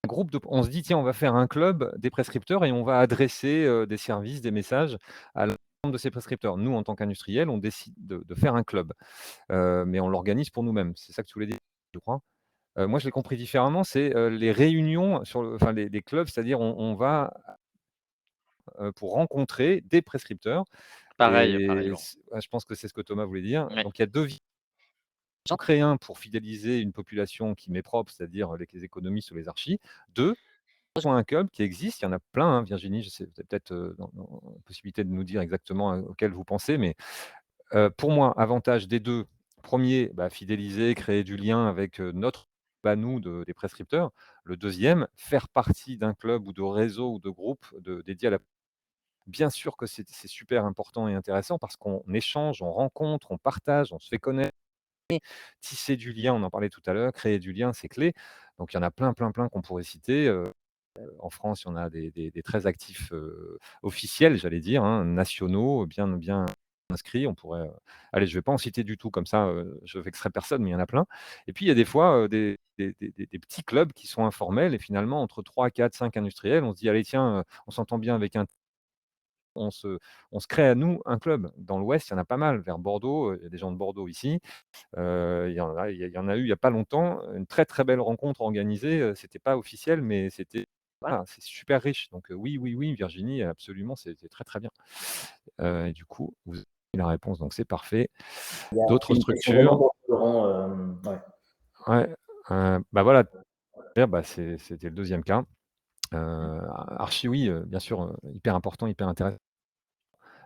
Un groupe de on se dit: «Tiens, on va faire un club des prescripteurs et on va adresser, des services, des messages à l'ensemble de ces prescripteurs». Nous, en tant qu'industriels, on décide de faire un club, mais on l'organise pour nous-mêmes. C'est ça que tu voulais dire, je crois? Moi, je l'ai compris différemment, c'est, les réunions sur enfin les clubs, c'est-à-dire on va, pour rencontrer des prescripteurs Pareil, et Laurent. je pense que c'est ce que Thomas voulait dire. Ouais. Donc il y a 2 j'en crée un pour fidéliser une population qui m'est propre, c'est-à-dire les économistes ou les archis. 2, rejoins un club qui existe, il y en a plein, hein, Virginie, je sais, vous avez peut-être, possibilité de nous dire exactement, auquel vous pensez, mais pour moi, avantage des 2, 1er, fidéliser, créer du lien avec, nous des prescripteurs. Le deuxième, faire partie d'un club ou de réseau ou de groupe dédié à la bien sûr que c'est super important et intéressant parce qu'on échange, on rencontre, on partage, on se fait connaître, tisser du lien, on en parlait tout à l'heure, créer du lien, c'est clé. Donc il y en a plein, plein, plein qu'on pourrait citer, en France, il y en a des très actifs, officiels, j'allais dire, hein, nationaux, bien inscrits. On pourrait, allez, je ne vais pas en citer du tout comme ça, je vexerai personne, mais il y en a plein. Et puis il y a des fois, des petits clubs qui sont informels et finalement entre 3, 4, 5 industriels, on se dit: «Allez tiens, on s'entend bien avec un», on se on se crée à nous un club. Dans l'Ouest, il y en a pas mal, vers Bordeaux, il y a des gens de Bordeaux ici. Il y en a eu il y a pas longtemps, une très, très belle rencontre organisée, c'était pas officiel, mais c'était voilà, c'est super riche. Donc oui, oui, oui, Virginie, absolument, c'est très, très bien. Et du coup, vous avez la réponse, donc c'est parfait. Il y a D'autres une question vraiment structures? pour Laurent, ouais. Ouais, voilà, c'était le deuxième cas. Archi oui, bien sûr, hyper important, hyper intéressant.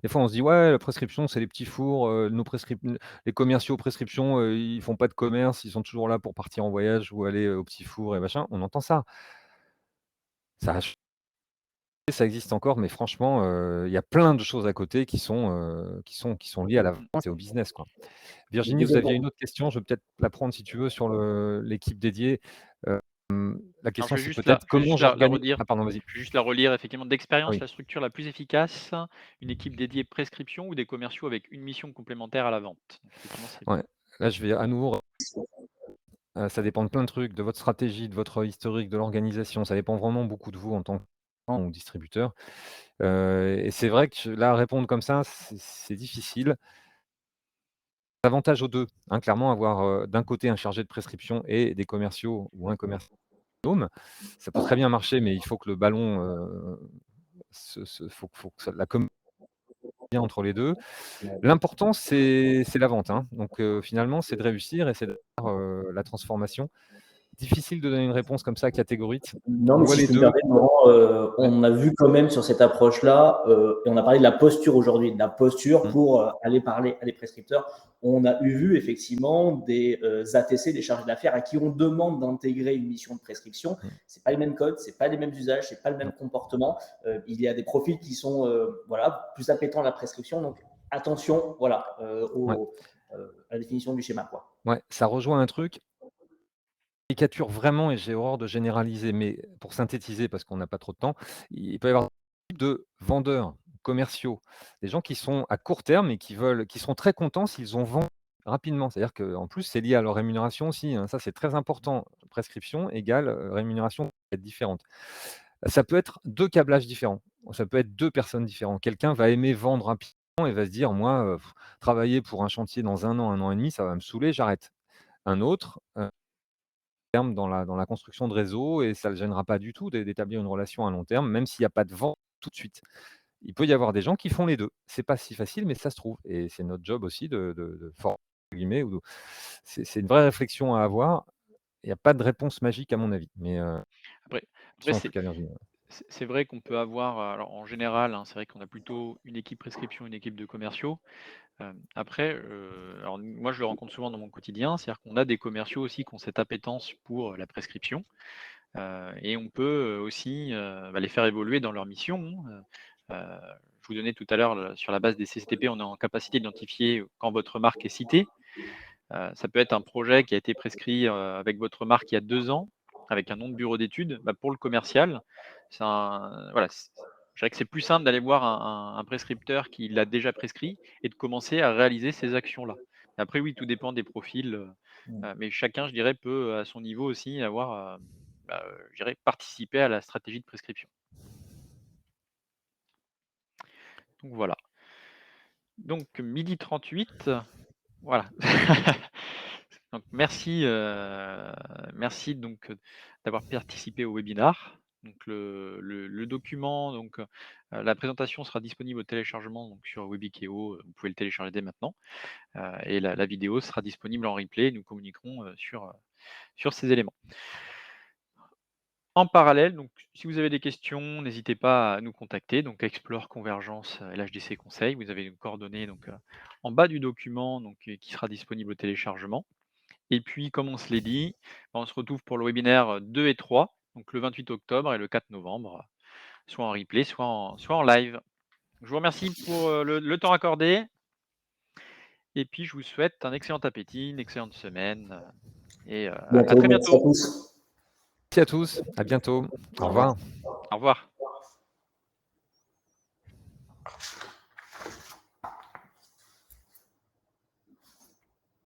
Des fois, on se dit: «Ouais, la prescription, c'est les petits fours, les commerciaux prescription, ils font pas de commerce, ils sont toujours là pour partir en voyage ou aller, au petit four et machin». On entend ça. Ça a changé, ça existe encore, mais franchement, il y a plein de choses à côté qui sont liées à la Mmh. vente et au business, quoi. Une Virginie, vous question aviez pour une autre question, je vais peut-être la prendre si tu veux sur l'équipe dédiée. La Alors question, c'est peut-être je vais comment juste la j'organise. redire. Ah pardon, vas-y. Je vais juste la relire effectivement. Ah D'expérience, oui, la structure la plus efficace, une équipe dédiée prescription ou des commerciaux avec une mission complémentaire à la vente? Donc effectivement, c'est ouais. Là, je vais à nouveau. Ça dépend de plein de trucs, de votre stratégie, de votre historique, de l'organisation. Ça dépend vraiment beaucoup de vous en tant que client ou distributeur. Et c'est vrai que là, répondre comme ça, c'est difficile. Avantage aux 2, hein, clairement avoir, d'un côté un chargé de prescription et des commerciaux ou un commercial autonome. Ça peut très bien marcher, mais il faut que le ballon, faut que la com bien entre les 2. L'important, c'est la vente, hein. Donc finalement, c'est de réussir et c'est de faire, la transformation. Difficile de donner une réponse comme ça catégorique. Non, On mais voit si je les peux me 2. permettre, Laurent, Ouais. on a vu quand même sur cette approche-là, et on a parlé de la posture aujourd'hui, de la posture Mmh. pour aller parler à des prescripteurs. On a vu effectivement des ATC, des chargés d'affaires, à qui on demande d'intégrer une mission de prescription. Mmh. C'est pas les mêmes codes, c'est pas les mêmes usages, c'est pas le Non. même comportement. Il y a des profils qui sont voilà plus appétents à la prescription. Donc attention, voilà, Ouais. à la définition du schéma, quoi. Ouais, ça rejoint un truc, caricature vraiment et j'ai horreur de généraliser, mais pour synthétiser parce qu'on n'a pas trop de temps, il peut y avoir deux types de vendeurs commerciaux. Des gens qui sont à court terme et qui seront très contents s'ils ont vendu rapidement. C'est-à-dire qu'en plus, c'est lié à leur rémunération aussi, hein. Ça, c'est très important. Prescription égale, rémunération peut être différente. Ça peut être 2 câblages différents. Ça peut être 2 personnes différentes. Quelqu'un va aimer vendre rapidement et va se dire: «Moi, travailler pour un chantier dans 1 an et demi, ça va me saouler, j'arrête». Un autre, terme dans la construction de réseau et ça ne le gênera pas du tout d'établir une relation à long terme, même s'il n'y a pas de vente tout de suite. Il peut y avoir des gens qui font les 2. C'est pas si facile, mais ça se trouve et c'est notre job aussi de «former» entre guillemets ou c'est une vraie réflexion à avoir. Il n'y a pas de réponse magique à mon avis, mais Après après attention en tout cas Virginie. c'est vrai qu'on peut avoir, alors en général, hein, c'est vrai qu'on a plutôt une équipe prescription, une équipe de commerciaux. Après, alors moi je le rencontre souvent dans mon quotidien, c'est-à-dire qu'on a des commerciaux aussi qui ont cette appétence pour, la prescription, et on peut, aussi, les faire évoluer dans leur mission, hein. Je vous donnais tout à l'heure le sur la base des CCTP, on est en capacité d'identifier quand votre marque est citée. Ça peut être un projet qui a été prescrit, avec votre marque il y a 2 ans, avec un nom de bureau d'études. Pour le commercial, c'est un voilà, je dirais que c'est plus simple d'aller voir un prescripteur qui l'a déjà prescrit et de commencer à réaliser ces actions-là. Après oui, tout dépend des profils, mais chacun, je dirais, peut, à son niveau aussi avoir, je dirais, participer à la stratégie de prescription. Donc voilà. Donc 12h38, voilà. Donc merci, donc, d'avoir participé au webinar. Donc le document, donc, la présentation sera disponible au téléchargement donc sur Webikeo, vous pouvez le télécharger dès maintenant, et la vidéo sera disponible en replay. Nous communiquerons, sur ces éléments. En parallèle, donc si vous avez des questions, n'hésitez pas à nous contacter, donc Explore Convergence, LHDC Conseil. Vous avez nos coordonnées donc, en bas du document donc, qui sera disponible au téléchargement. Et puis comme on se l'est dit, on se retrouve pour le webinaire 2 et 3, donc le 28 octobre et le 4 novembre, soit en replay, soit en live. Je vous remercie pour, le temps accordé et puis je vous souhaite un excellent appétit, une excellente semaine, et à Bientôt, très merci à bientôt. tous. Merci à tous, à bientôt. Au Au revoir. revoir. Au revoir.